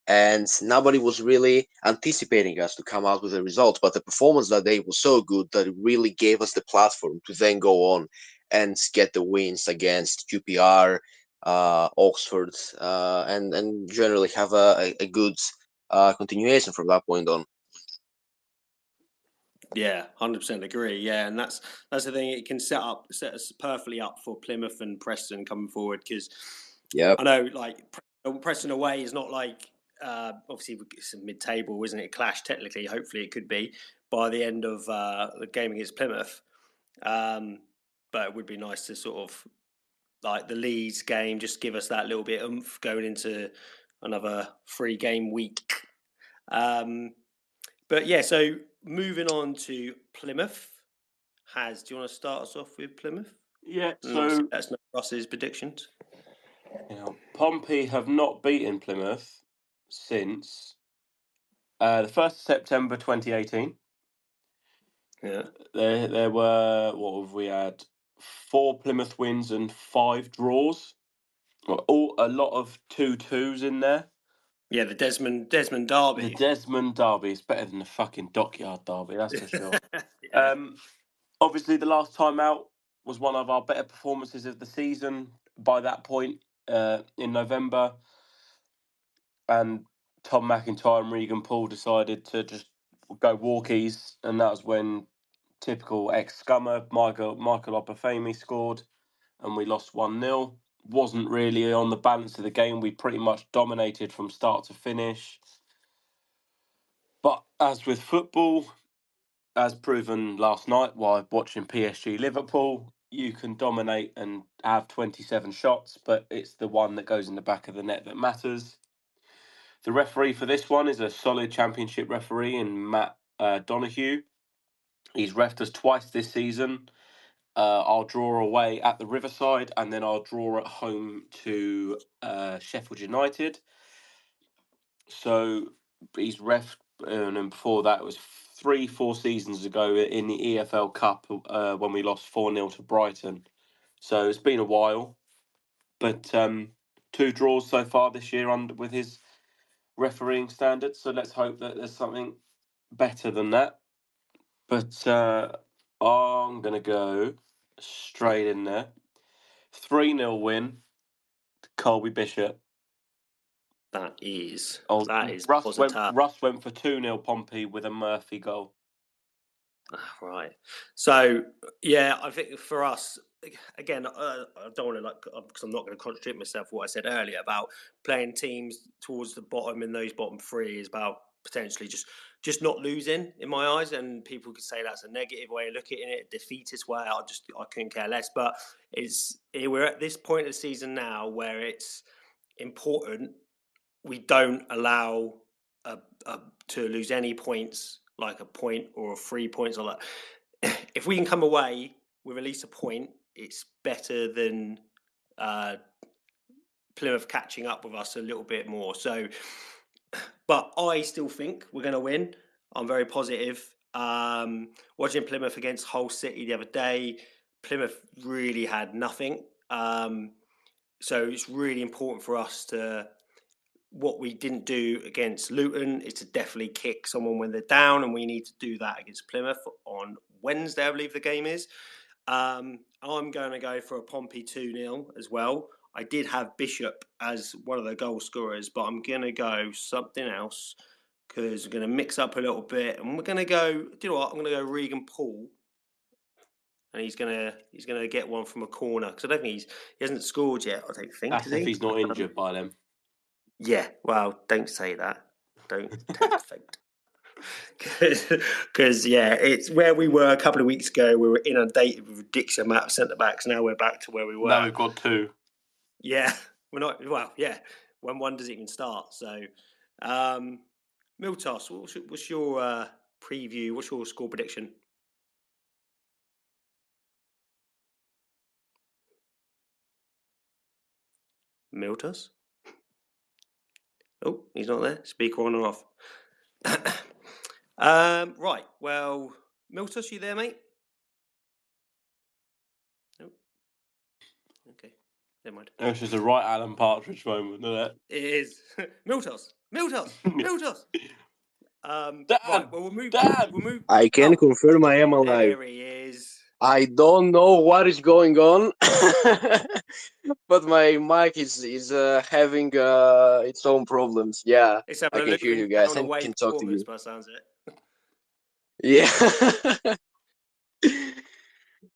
and nobody was really anticipating us to come out with a result. But the performance that day was so good that it really gave us the platform to then go on and get the wins against QPR, Oxford, and generally have a good continuation from that point on. Yeah, 100% agree. Yeah, and that's the thing. It can set us perfectly up for Plymouth and Preston coming forward, because I know like Preston away is not like obviously it's a mid-table, isn't it? Clash technically. Hopefully, it could be by the end of the game against Plymouth. But it would be nice to sort of like the Leeds game, just give us that little bit of oomph going into another 3-game week. But yeah, so moving on to Plymouth. Do you want to start us off with Plymouth? Yeah, so that's not Russ's predictions. Pompey have not beaten Plymouth since the 1st of September 2018. Yeah. There were, what have we had? 4 Plymouth wins and 5 draws. A lot of 2-2s in there. Yeah, the Desmond Derby. The Desmond Derby is better than the fucking Dockyard Derby, that's for sure. Yeah. Obviously, the last time out was one of our better performances of the season by that point in November. And Tom McIntyre and Regan Paul decided to just go walkies, and that was when typical ex-scummer Michael Obafemi scored, and we lost 1-0. Wasn't really on the balance of the game. We pretty much dominated from start to finish. But as with football, as proven last night while watching PSG Liverpool, you can dominate and have 27 shots, but it's the one that goes in the back of the net that matters. The referee for this one is a solid Championship referee in Matt Donoghue. He's refed us twice this season. I'll draw away at the Riverside, and then I'll draw at home to Sheffield United. So he's refed, and before that it was 3-4 seasons ago in the EFL Cup when we lost 4-0 to Brighton. So it's been a while, but 2 draws so far this year with his refereeing standards. So let's hope that there's something better than that. But I'm going to go straight in there. 3-0 win to Colby Bishop. That is Russ went for 2-0 Pompey with a Murphy goal. Right. So yeah, I think for us, again, I don't want to because I'm not going to contradict myself. What I said earlier about playing teams towards the bottom in those bottom 3 is about potentially just not losing in my eyes, and people could say that's a negative way of looking at it, a defeatist way. I couldn't care less. But we're at this point of the season now where it's important we don't allow to lose any points, like a point or 3 points or that. If we can come away with at least a point, it's better than Plymouth catching up with us a little bit more. So, but I still think we're going to win. I'm very positive. Watching Plymouth against Hull City the other day, Plymouth really had nothing. So it's really important for us to. What we didn't do against Luton is to definitely kick someone when they're down, and we need to do that against Plymouth on Wednesday, I believe the game is. I'm going to go for a Pompey 2-0 as well. I did have Bishop as one of the goal scorers, but I'm going to go something else because we're going to mix up a little bit, and we're going to go. Do you know what? I'm going to go Regan Paul, and he's going to get one from a corner because I don't think he hasn't scored yet. I don't think. That's if he's not injured by them. Yeah, well, don't say that. Don't tempt fate. Because, yeah, it's where we were a couple of weeks ago. We were inundated with a ridiculous amount of centre-backs. Now we're back to where we were. Now we've got 2. Yeah, we're not... Well, yeah, when one doesn't even start. So, Miltos, what's your preview? What's your score prediction? Miltos? Oh, he's not there. Speaker on and off. Right. Well, Miltos, you there, mate? Nope. Okay. Never mind. It's just a right Alan Partridge moment, isn't it? It is. Miltos. Dan, right. Well, we'll move. Dan. We'll move. I can confirm I am alive. There he is. I don't know what is going on, but my mic is having its own problems. Yeah, It's having I a can hear Luton you guys town and away can talk to performance, you. by the sounds of it. Yeah.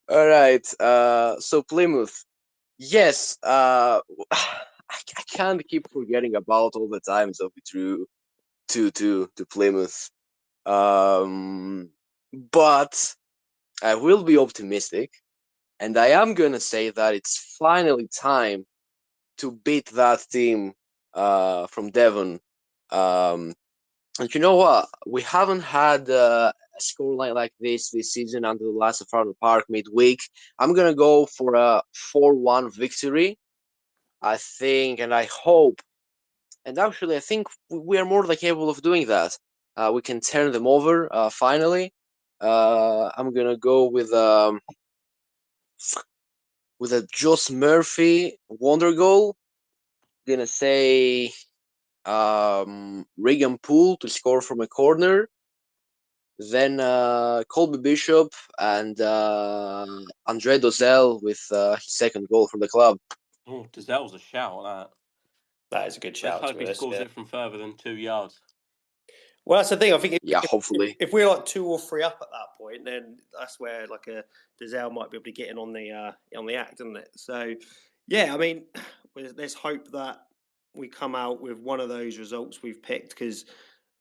All right. So Plymouth. Yes. I can't keep forgetting about all the times that we drew to Plymouth. But I will be optimistic, and I am gonna say that it's finally time to beat that team from Devon. And you know what? We haven't had a scoreline like this season under the last of Farnham Park midweek. I'm gonna go for a 4-1 victory. I think, and I hope, and actually, I think we are more than capable of doing that. We can turn them over finally. I'm gonna go with a Joss Murphy wonder goal. Gonna say Regan Poole to score from a corner. Then Colby Bishop and Andre Dozel with his second goal from the club. Oh, Dazell's a shout, that. That is a good Let's shout. hope he scores it from further than 2 yards. Well, that's the thing. I think Hopefully. if we're like 2 or 3 up at that point, then that's where like a Dazelle might be able to get in on the act, isn't it? So, yeah, I mean, let's hope that we come out with one of those results we've picked, because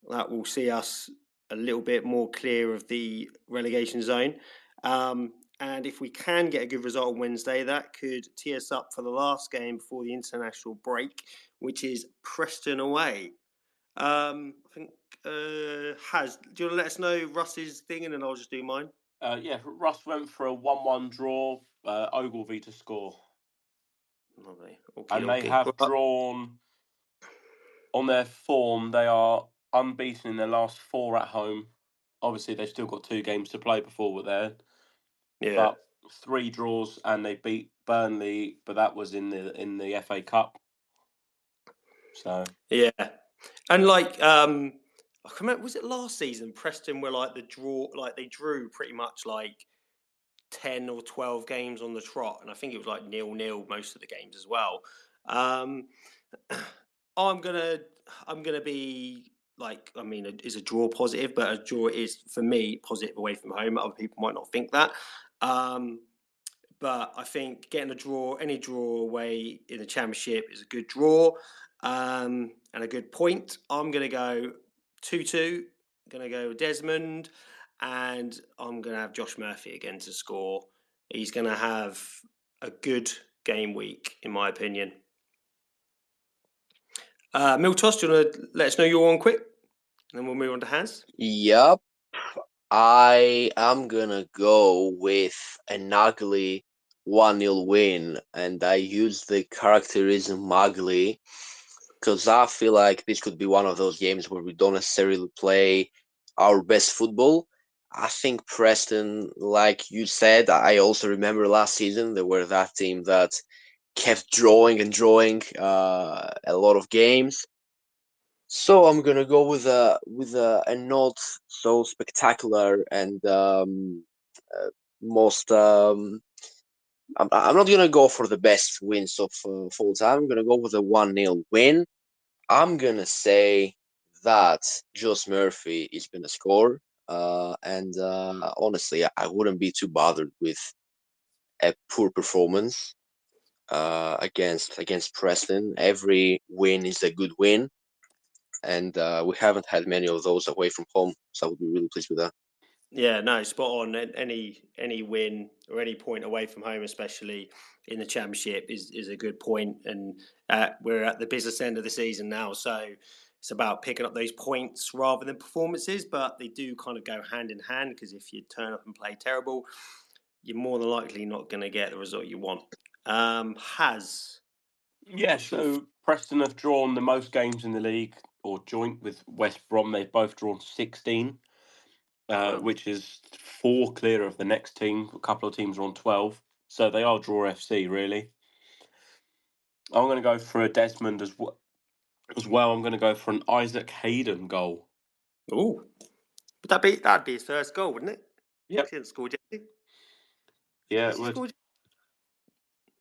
that will see us a little bit more clear of the relegation zone. And if we can get a good result on Wednesday, that could tee us up for the last game before the international break, which is Preston away. I think do you want to let us know Russ's thing, and then I'll just do mine? Yeah, Russ went for a 1-1 draw, Ogilvy to score. Lovely. And they have drawn, on their form, they are unbeaten in their last 4 at home. Obviously, they've still got 2 games to play before we're there. Yeah. But 3 draws, and they beat Burnley, but that was in the FA Cup. So yeah, and like I can't remember, was it last season Preston were like they drew pretty much like 10 or 12 games on the trot, and I think it was like 0-0 most of the games as well. I'm gonna be like, I mean, is a draw positive, but a draw is for me positive away from home. Other people might not think that. But I think getting any draw away in the Championship is a good draw and a good point. I'm going to go 2-2. I'm going to go Desmond, and I'm going to have Josh Murphy again to score. He's going to have a good game week, in my opinion. Miltos, do you want to let us know your one quick? And then we'll move on to Hans. Yep. I am gonna go with an ugly 1-0 win, and I use the characterism ugly because I feel like this could be one of those games where we don't necessarily play our best football. I think Preston, like you said, I also remember last season they were that team that kept drawing and drawing a lot of games. So I'm gonna go with a not so spectacular and most. I'm not gonna go for the best wins of all time. I'm gonna go with a 1-0 win. I'm gonna say that Josh Murphy is gonna score. And honestly, I wouldn't be too bothered with a poor performance against Preston. Every win is a good win. And we haven't had many of those away from home, so I would be really pleased with that. Yeah, no, spot on. Any win or any point away from home, especially in the Championship, is a good point. And we're at the business end of the season now, so it's about picking up those points rather than performances. But they do kind of go hand in hand, because if you turn up and play terrible, you're more than likely not going to get the result you want. Yeah, so Preston have drawn the most games in the league, or joint with West Brom. They've both drawn 16, which is 4 clear of the next team. A couple of teams are on 12, so they are draw FC, really. I'm going to go for a Desmond as well. I'm going to go for an Isaac Hayden goal. Ooh, but that'd be his first goal, wouldn't it? Yep. He didn't score, Jesse. Yeah, Has it he would. scored?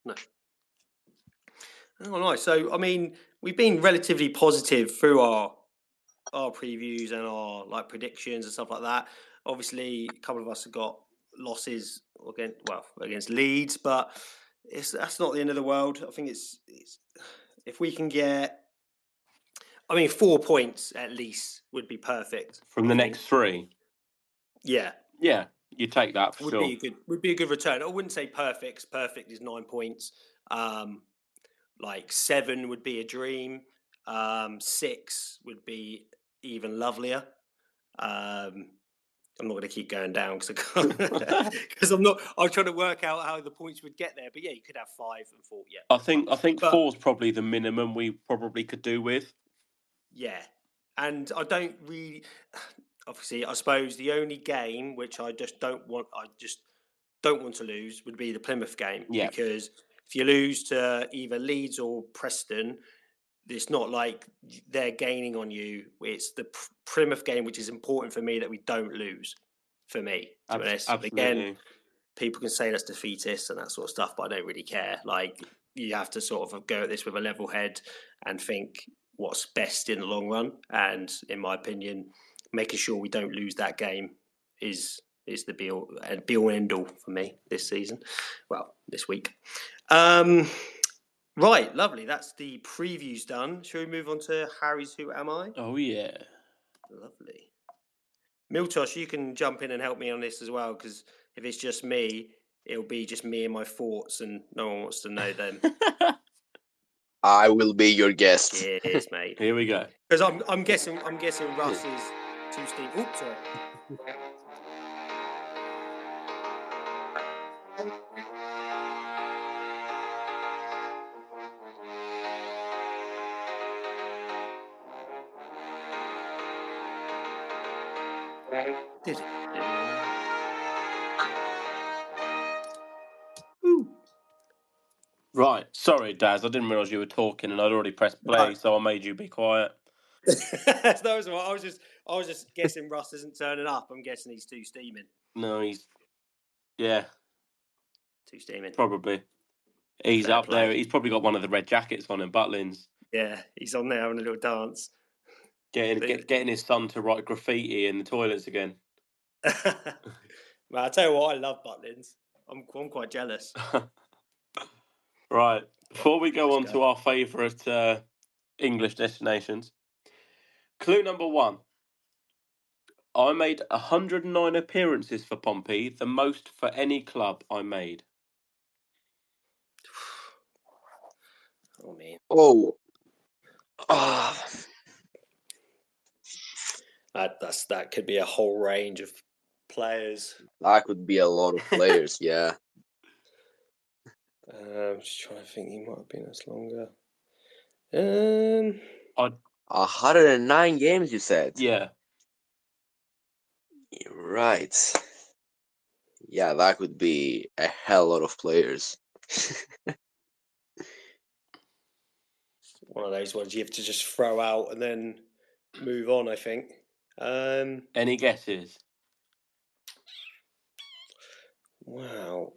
No. Oh, nice. So, I mean, we've been relatively positive through our previews and our like predictions and stuff like that. Obviously, a couple of us have got losses against Leeds, but that's not the end of the world. I think it's if we can get, 4 points at least would be perfect From the next 3. Yeah, Yeah, you take that for would sure. be a good return. I wouldn't say perfect. Perfect is 9 points. Like 7 would be a dream. 6 would be even lovelier. I'm not going to keep going down because I'm trying to work out how the points would get there. But yeah, you could have 5 and 4. Yeah, I think 4 is probably the minimum we probably could do with. Yeah, and I don't really. Obviously, I suppose the only game which I just don't want to lose would be the Plymouth game. Yeah. Because if you lose to either Leeds or Preston, it's not like they're gaining on you. It's the Plymouth game which is important for me that we don't lose. For me, to be honest. Absolutely. Again, people can say that's defeatist and that sort of stuff, but I don't really care. Like, you have to sort of go at this with a level head and think what's best in the long run. And in my opinion, making sure we don't lose that game is the be all and end all for me this season. Well, this week. Right, lovely. That's the previews done. Shall we move on to Harry's Who Am I? Oh yeah. Lovely. Miltosh, you can jump in and help me on this as well, because if it's just me, it'll be just me and my thoughts, and no one wants to know them. I will be your guest. Cheers, mate. Here we go. Because I'm guessing Russ is too steep. Oops, sorry. Did it? Ooh. Right. Sorry, Daz. I didn't realise you were talking, and I'd already pressed play, so I made you be quiet. That was what I was just guessing. Russ isn't turning up. I'm guessing he's too steaming. No, too steaming. Probably. He's Fair up play. there. He's probably got one of the red jackets on in Butlins. Yeah, he's on there having a little dance. Getting his son to write graffiti in the toilets again. Well, I tell you what, I love Butlins. I'm quite jealous. Right. Before we go on to our favourite English destinations, clue number 1. I made 109 appearances for Pompey, the most for any club I made. Oh, man. Oh. That could be a whole range of players. That could be a lot of players, yeah. I'm just trying to think. He might have been as longer. 109 games, you said? Yeah. Right. Yeah, that could be a hell lot of players. One of those ones you have to just throw out and then move on, I think. Any guesses? Wow.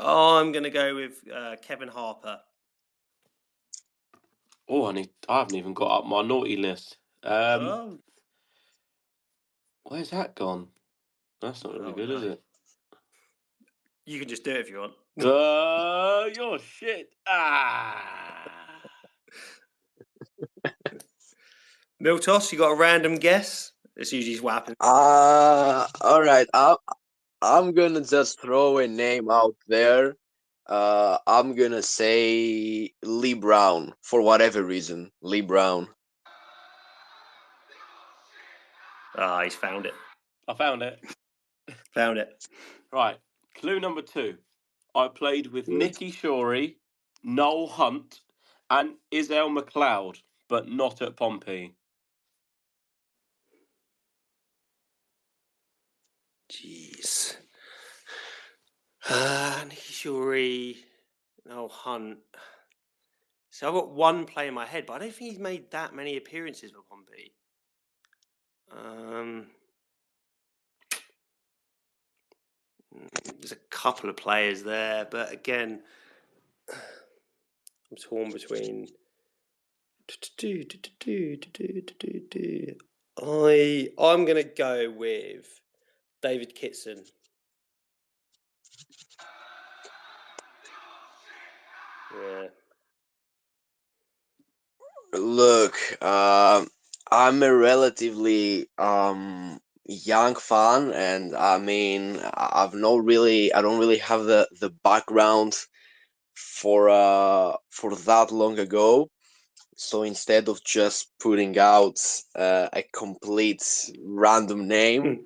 I'm going to go with Kevin Harper. Oh, I haven't even got up my naughty list. Where's that gone? That's not really good, is it? You can just do it if you want. You're shit. Miltos, you got a random guess? It's usually what happens. All right. I'm gonna just throw a name out there. I'm gonna say Lee Brown for whatever reason. Lee Brown. He's found it. I found it. Found it. Right. Clue number 2. I played with Nicky Shorey, Noel Hunt, and Isel McLeod, but not at Pompey. Jeez. Nicky Shorey, Noel Hunt. So I've got one play in my head, but I don't think he's made that many appearances for Pompey. There's a couple of players there, but again, I'm torn between. I'm going to go with David Kitson. Yeah. Look, I'm a relatively young fan, and I mean, I don't really have the background for that long ago. So instead of just putting out a complete random name,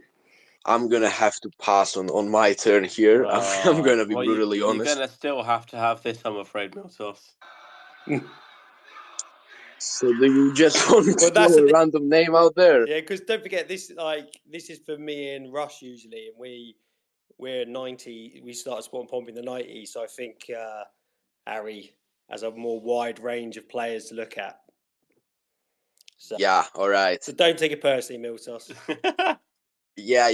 I'm gonna have to pass on my turn here. I'm gonna be brutally honest. You're gonna still have to have this, I'm afraid, Miltos. So do you just want to Well, that's throw a the- random name out there? Yeah, because don't forget this is for me and Russ usually, and we're 90. We started Sport and Pomp in the 90s, so I think Harry has a more wide range of players to look at. So, Yeah, all right. So don't take it personally, Miltos. Yeah,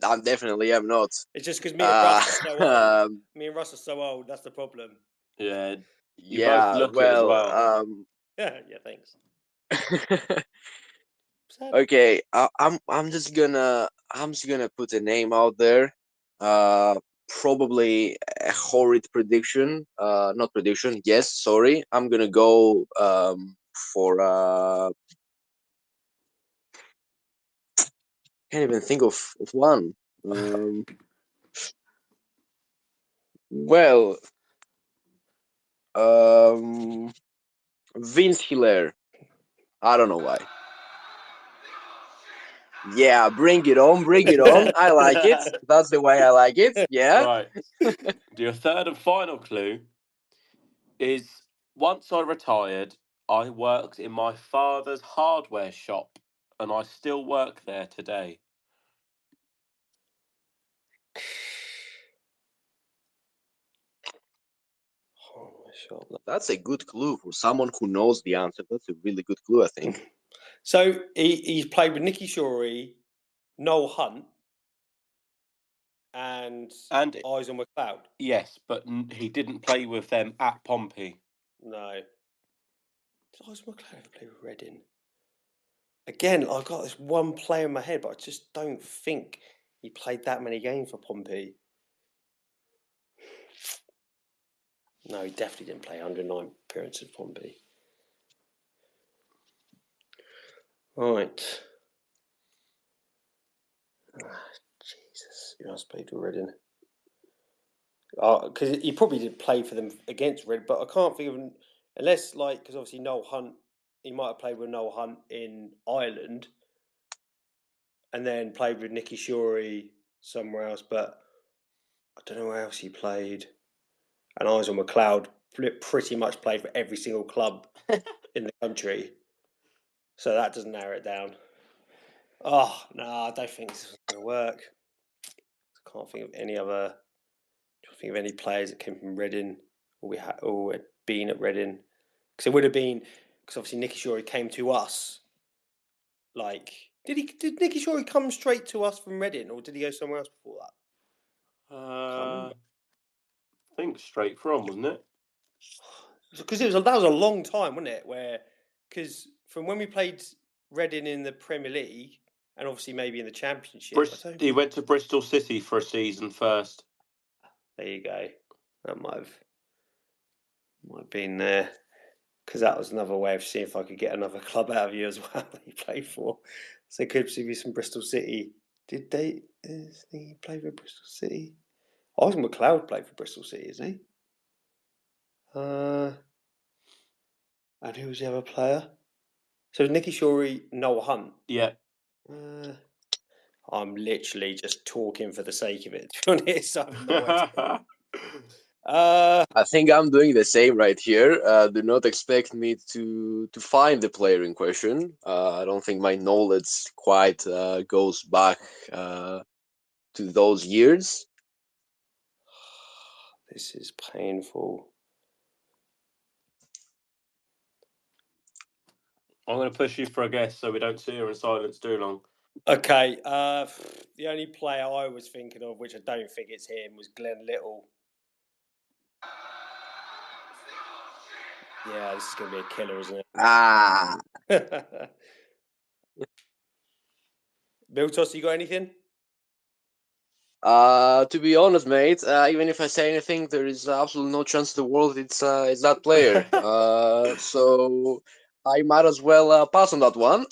I definitely am not. It's just because me and Russ are so old. Me and Russ are so old. That's the problem. Yeah. You yeah, both look well, it as well. Yeah, thanks. Okay, I'm just gonna put a name out there. Probably a horrid prediction. Not prediction. Yes, sorry. I'm gonna go for can't even think of one. Well, Vince Hilaire. I don't know why. Yeah, bring it on, bring it on. I like it. That's the way I like it. Yeah. Right. Your third and final clue is once I retired, I worked in my father's hardware shop, and I still work there today. That's a good clue for someone who knows the answer. That's a really good clue, I think. So he's played with Nicky Shorey, Noel Hunt, and Eyes on McLeod. Yes, but he didn't play with them at Pompey. No. Did Eyes on McLeod ever play with Reading? Again, I've got this one player in my head, but I just don't think he played that many games for Pompey. No, he definitely didn't play 109 appearances for Pompey. Right. Jesus, who else played for Reading? Because he probably did play for them against Reading, but I can't think of unless because obviously Noel Hunt, he might have played with Noel Hunt in Ireland, and then played with Nicky Shorey somewhere else, but I don't know where else he played. And Eyes on McLeod pretty much played for every single club in the country. So that doesn't narrow it down. Oh, no, I don't think this is going to work. I can't think of any other. I think of any players that came from Reading or had been at Reading. Because it would have been, because obviously Nicky Shorey came to us. Did Nicky Shorey come straight to us from Reading, or did he go somewhere else before that? I think straight from, wasn't it? Because that was a long time, wasn't it? Because from when we played Reading in the Premier League, and obviously maybe in the Championship, he went to Bristol City for a season first. There you go. That might have been there. Because that was another way of seeing if I could get another club out of you as well that he played for. So it could be some Bristol City. Did he play for Bristol City? Eyes on McLeod played for Bristol City, isn't he? And who was the other player? So Nicky Shorey, Noel Hunt. Yeah. I'm literally just talking for the sake of it, to be honest. I have no idea. I think I'm doing the same right here. Do not expect me to find the player in question. I don't think my knowledge quite goes back to those years. This is painful. I'm going to push you for a guess so we don't sit here in silence too long. Okay, the only player I was thinking of, which I don't think it's him, was Glenn Little. Yeah, this is going to be a killer, isn't it? Miltos, you got anything? To be honest, mate, even if I say anything, there is absolutely no chance in the world it's that player. So I might as well pass on that one.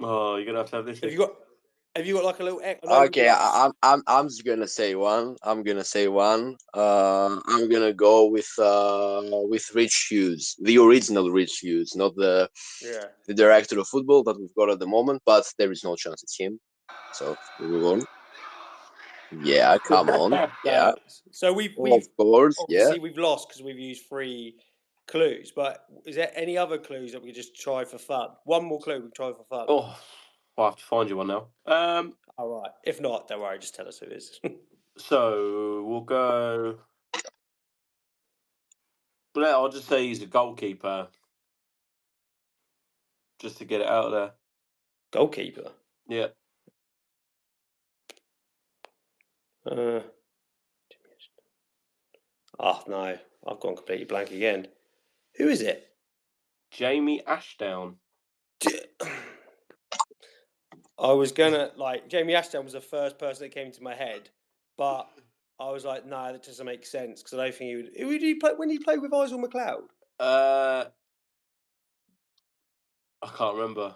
Oh, you're gonna have to have this. Have you got like a little? Okay, I'm just gonna say one. I'm gonna go with Rich Hughes, the original Rich Hughes, not the director of football that we've got at the moment. But there is no chance it's him. So we move on. Yeah, come on. Yeah, So we've of course. Yeah. obviously we've lost because we've used 3 clues. But is there any other clues that we just try for fun? One more clue we can try for fun. Oh, I'll have to find you one now. All right. If not, don't worry. Just tell us who it is. So we'll go. But I'll just say he's a goalkeeper, just to get it out there. Goalkeeper. Yeah. Oh no, I've gone completely blank again. Who is it? Jamie Ashdown. I was gonna Jamie Ashdown was the first person that came into my head, but I was like, no, that doesn't make sense because I don't think he would. Who did he play when he played with Argyle McLeod? I can't remember.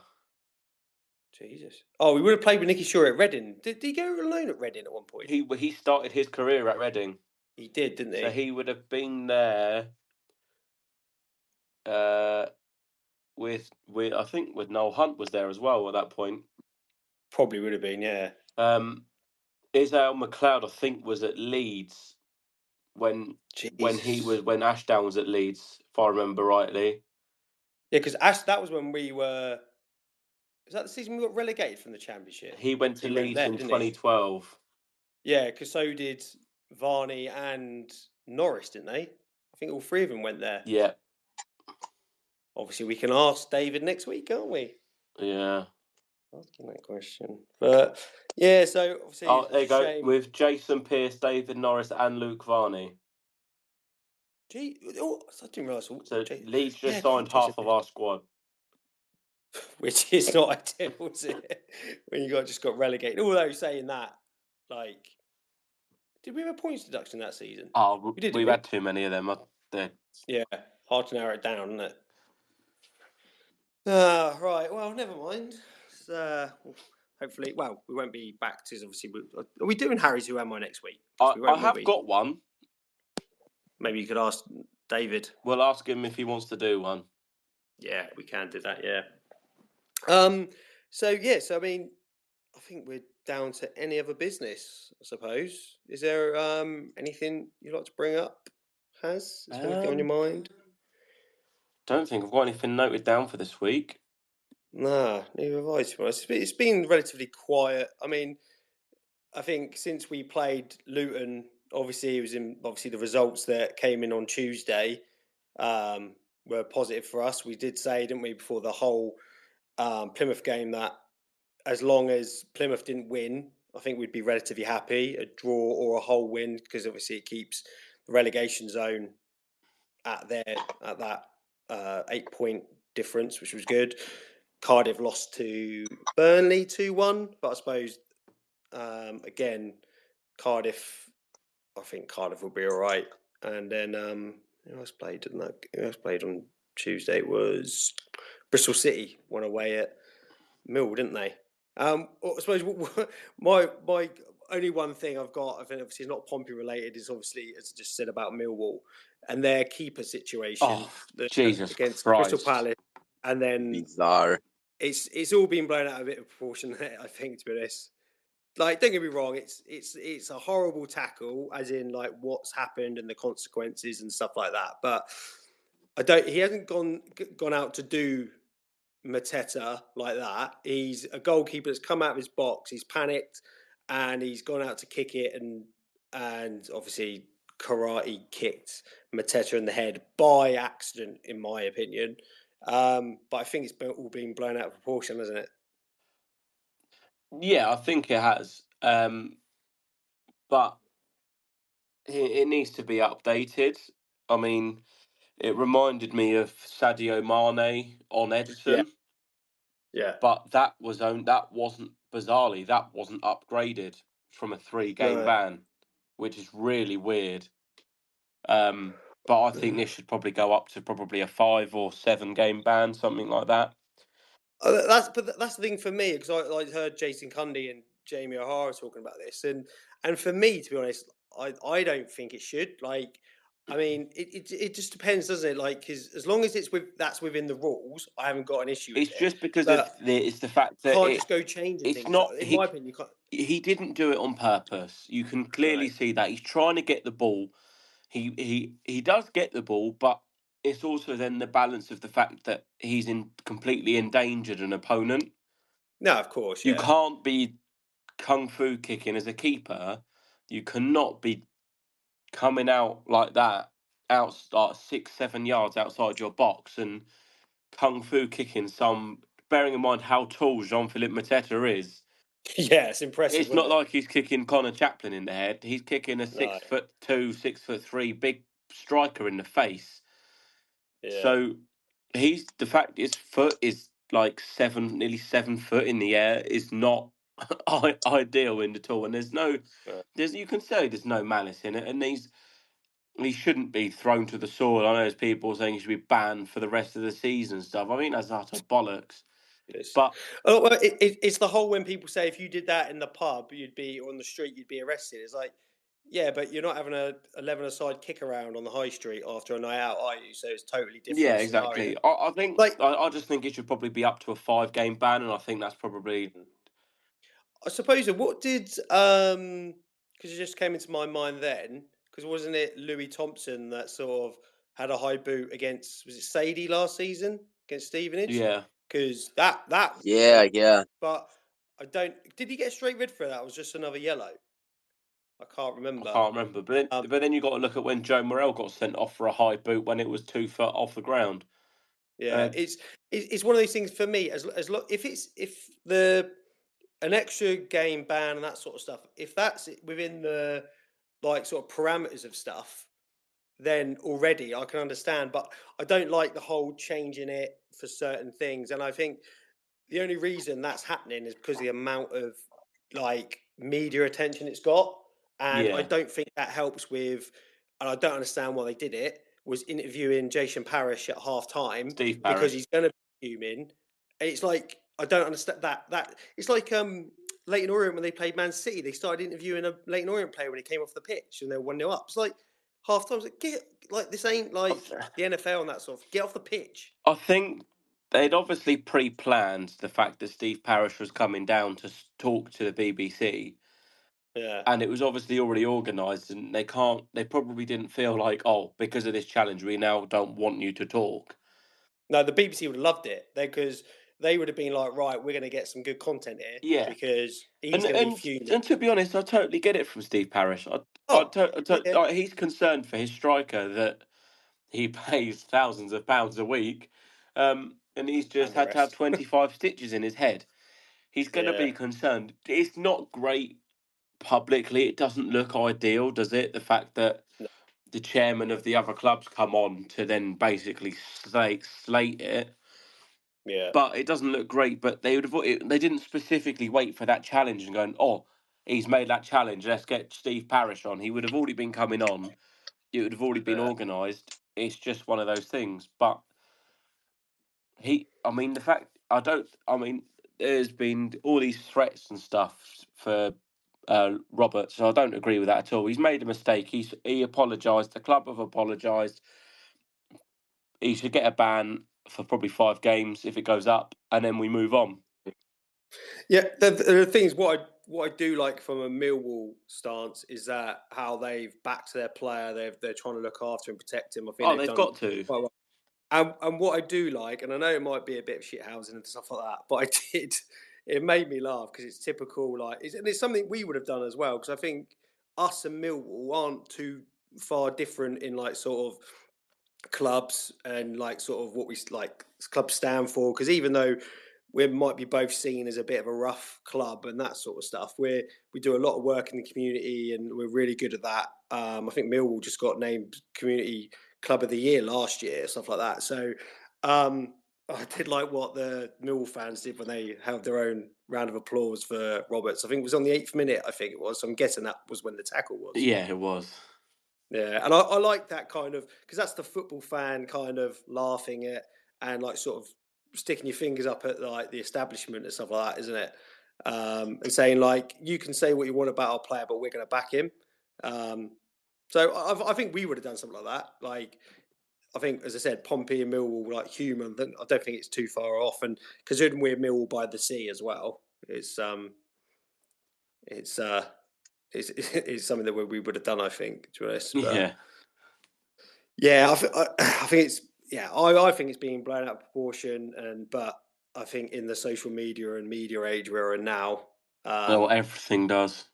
Jesus. Oh, he would have played with Nicky Shaw at Reading. Did he go alone at Reading at one point? He started his career at Reading. He did, didn't he? So he would have been there. With I think with Noel Hunt was there as well at that point. Probably would have been, yeah. Argyle McLeod, I think, was at Leeds when Ashdown was at Leeds, if I remember rightly. Yeah, because that was when we were. Was that the season we got relegated from the Championship? He went to Leeds in 2012. Yeah, because so did Varney and Norris, didn't they? I think all 3 of them went there. Yeah. Obviously, we can ask David next week, can't we? Yeah. Asking that question. But, yeah, so obviously... Oh, there you go. With Jason Pearce, David Norris and Luke Varney. I didn't realise... So Leeds just signed half of our squad. Which is not ideal, is it? When you just got relegated. Although, saying that, did we have a points deduction that season? Oh, we've had too many of them. Yeah, hard to narrow it down, isn't it? Right, well, never mind. Hopefully, we won't be back to, obviously, are we doing Harry's Who Am I next week? I have got one. Maybe you could ask David. We'll ask him if he wants to do one. Yeah, we can do that, yeah. So, I mean, I think we're down to any other business, I suppose. Is there anything you'd like to bring up, Has? Is there anything on your mind? Don't think I've got anything noted down for this week. Nah, neither have I. It's been relatively quiet. I mean, I think since we played Luton, obviously the results that came in on Tuesday were positive for us. We did say, didn't we, before the whole Plymouth game that as long as Plymouth didn't win, I think we'd be relatively happy. A draw or a whole win, because obviously it keeps the relegation zone at that 8-point difference, which was good. Cardiff lost to Burnley 2-1, but I suppose again, Cardiff. I think Cardiff will be all right. And then who else played? Who else played on Tuesday? It was Bristol City won away at Mill, didn't they? I suppose my only one thing I've got, I think obviously it's not Pompey related, is obviously, as I just said, about Millwall and their keeper situation Jesus against Christ. Crystal Palace, and then bizarre. It's all been blown out of a bit of proportion, I think, to be honest. Don't get me wrong, it's a horrible tackle, as in what's happened and the consequences and stuff like that. But he hasn't gone out to do Mateta like that. He's a goalkeeper that's come out of his box, he's panicked, and he's gone out to kick it, and obviously karate kicked Mateta in the head by accident, in my opinion. But I think it's all been blown out of proportion, hasn't it? Yeah, I think it has. But it needs to be updated. I mean, it reminded me of Sadio Mane on Edison, Yeah. but that wasn't bizarrely that wasn't upgraded from a 3-game No. ban, which is really weird. But I think this should probably go up to probably a 5 or 7-game ban, something like that. That's the thing for me, because I heard Jason Cundy and Jamie O'Hara talking about this, and for me, to be honest, I don't think it should. Like, I mean, it just depends, doesn't it? Like, 'cause as long as that's within the rules, I haven't got an issue with It's it. just because But it's the fact that can't just go changing it's things. not In my opinion, you can't. he didn't do it on purpose. You can No. clearly see that he's trying to get the ball. He does get the ball, but it's also then the balance of the fact that he's completely endangered an opponent. No, of course, You yeah. can't be kung fu kicking as a keeper. You cannot be coming out like that, out like 6-7 yards outside your box and kung fu kicking some. Bearing in mind how tall Jean-Philippe Mateta is, Yeah, it's impressive, it's isn't not it? like he's kicking Connor Chaplin in the head. He's kicking a No. 6'2", 6'3" big striker in the face. Yeah. So the fact his foot is like nearly 7 foot in the air is not ideal in at all. And you can say there's no malice in it, and he shouldn't be thrown to the sword. I know there's people saying he should be banned for the rest of the season and stuff. I mean, that's utter bollocks. It's, But well, it's the whole when people say if you did that in the pub, or on the street, you'd be arrested. It's like, yeah, but you're not having a 11-a-side kick around on the high street after a night out, are you? So it's totally yeah, different scenario. exactly. I think Like, I just think it should probably be up to a 5-game ban, and I think that's probably I suppose what did because it just came into my mind then, because wasn't it Louis Thompson that sort of had a high boot against, was it Sadie last season against Stevenage? yeah. Because that was Yeah, big, yeah. but I don't. Did he get a straight red for that? It was just another yellow. I can't I remember. can't remember, but then you got to look at when Joe Morrell got sent off for a high boot when it was 2 foot off the ground. Yeah, it's one of those things for me. If the an extra game ban and that sort of stuff, if that's within the like sort of parameters of stuff, then already I can understand. But I don't like the whole changing it for certain things, and I think the only reason that's happening is because of the amount of like media attention it's got, and I Yeah, don't think that helps with. And I don't understand why they did it. Was interviewing Jason Parrish at half time Steve because Parish. he's going to be human. And it's like I don't understand that it's like Leighton Orient when they played Man City, they started interviewing a Leighton Orient player when he came off the pitch and they're 1-0 up. It's like half time. Like, this ain't like the NFL and that sort of get off the pitch. I think they'd obviously pre-planned the fact that Steve Parish was coming down to talk to the BBC, Yeah. and it was obviously already organised, and they probably didn't feel like, oh, because of this challenge, we now don't want you to talk. No, the BBC would have loved it because they would have been like, right, we're going to get some good content here Yeah, because he's and going to be and fuming. and to be honest, I totally get it from Steve Parish. Oh, yeah, Like, he's concerned for his striker that he pays thousands of pounds a week, and he's just and the had to have rest. 25 stitches in his head. He's going to Yeah, be concerned. It's not great publicly. It doesn't look ideal, does it? The fact that no, the chairman of the other clubs come on to then basically slate it. yeah, But it doesn't look great. But they didn't specifically wait for that challenge and going, oh, he's made that challenge. Let's get Steve Parish on. He would have already been coming on. It would have already been yeah, organised. It's just one of those things. But there's been all these threats and stuff for Robert, so I don't agree with that at all. He's made a mistake. He apologised. The club have apologised. He should get a ban for probably 5 games if it goes up, and then we move on. yeah. The thing is, what I do like from a Millwall stance is that how they've backed their player. They're trying to look after and protect him. I think Oh, they've they've done got to. quite well. And what I do like, and I know it might be a bit of shithousing and stuff like that, but I did. It made me laugh because it's typical. And it's something we would have done as well. Because I think us and Millwall aren't too far different in like sort of clubs and like sort of what we like clubs stand for. Because even though we might be both seen as a bit of a rough club and that sort of stuff. We do a lot of work in the community and we're really good at that. I think Millwall just got named Community Club of the Year last year, stuff like that. So I did like what the Millwall fans did when they held their own round of applause for Roberts. I think it was on the 8th minute, I think it was. So I'm guessing that was when the tackle was. Yeah, it was. Yeah, and I like that kind of, because that's the football fan kind of laughing at and like sort of sticking your fingers up at like the establishment and stuff like that, isn't it? And saying like, you can say what you want about our player, but we're going to back him. So I think we would have done something like that. Like, I think, as I said, Pompey and Millwall like human. I don't think it's too far off. And considering we're Millwall by the sea as well, it's something that we would have done, I think, to be honest. But, yeah, I think it's I think it's being blown out of proportion, but I think in the social media and media age we're in now, well, everything does.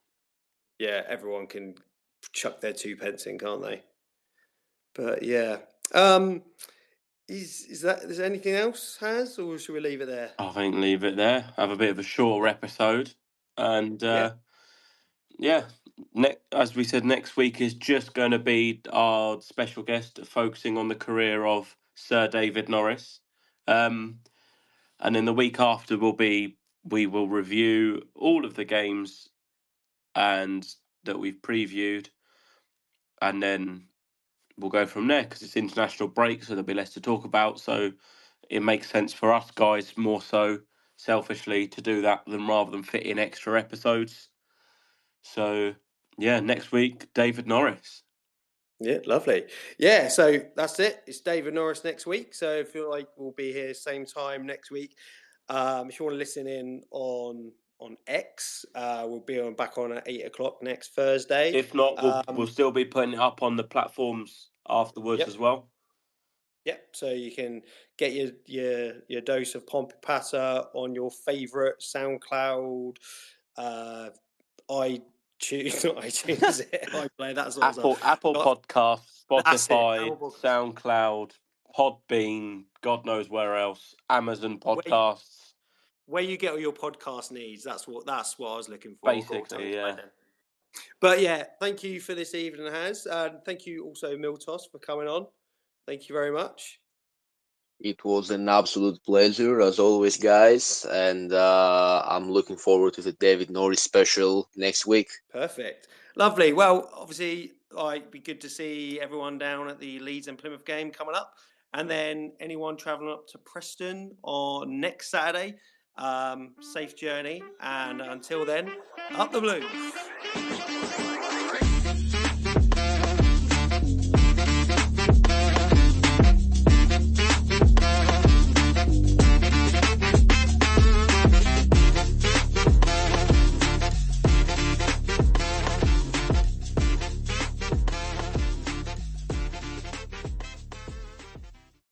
Yeah, everyone can chuck their 2 pence in, can't they? But yeah, is there anything else, Has, or should we leave it there? I think leave it there. Have a bit of a shorter episode, and as we said, next week is just going to be our special guest focusing on the career of Sir David Norris. And then the week after we will review all of the games and that we've previewed, and then we'll go from there because it's international break, so there'll be less to talk about. So it makes sense for us guys more so selfishly to do that rather than fit in extra episodes. So yeah, next week, David Norris. Yeah, lovely. Yeah, so that's it. It's David Norris next week. So I feel like we'll be here same time next week. If you want to listen in on X, we'll be back on at 8:00 next Thursday. If not, we'll still be putting it up on the platforms afterwards as well. Yep. So you can get your dose of Pompey Patter on your favourite SoundCloud, iTunes, not iTunes, iPlay, that sort of stuff. Apple Podcasts, Spotify, SoundCloud, Podbean, God knows where else, Amazon Podcasts. Where you get all your podcast needs, that's what I was looking for. Basically, yeah. But yeah, thank you for this evening, Has. Thank you also, Miltos, for coming on. Thank you very much. It was an absolute pleasure, as always, guys. And I'm looking forward to the David Norris special next week. Perfect. Lovely. Well, obviously, it'd be good to see everyone down at the Leeds and Plymouth game coming up. And then anyone travelling up to Preston on next Saturday, safe journey. And until then, up the Blues.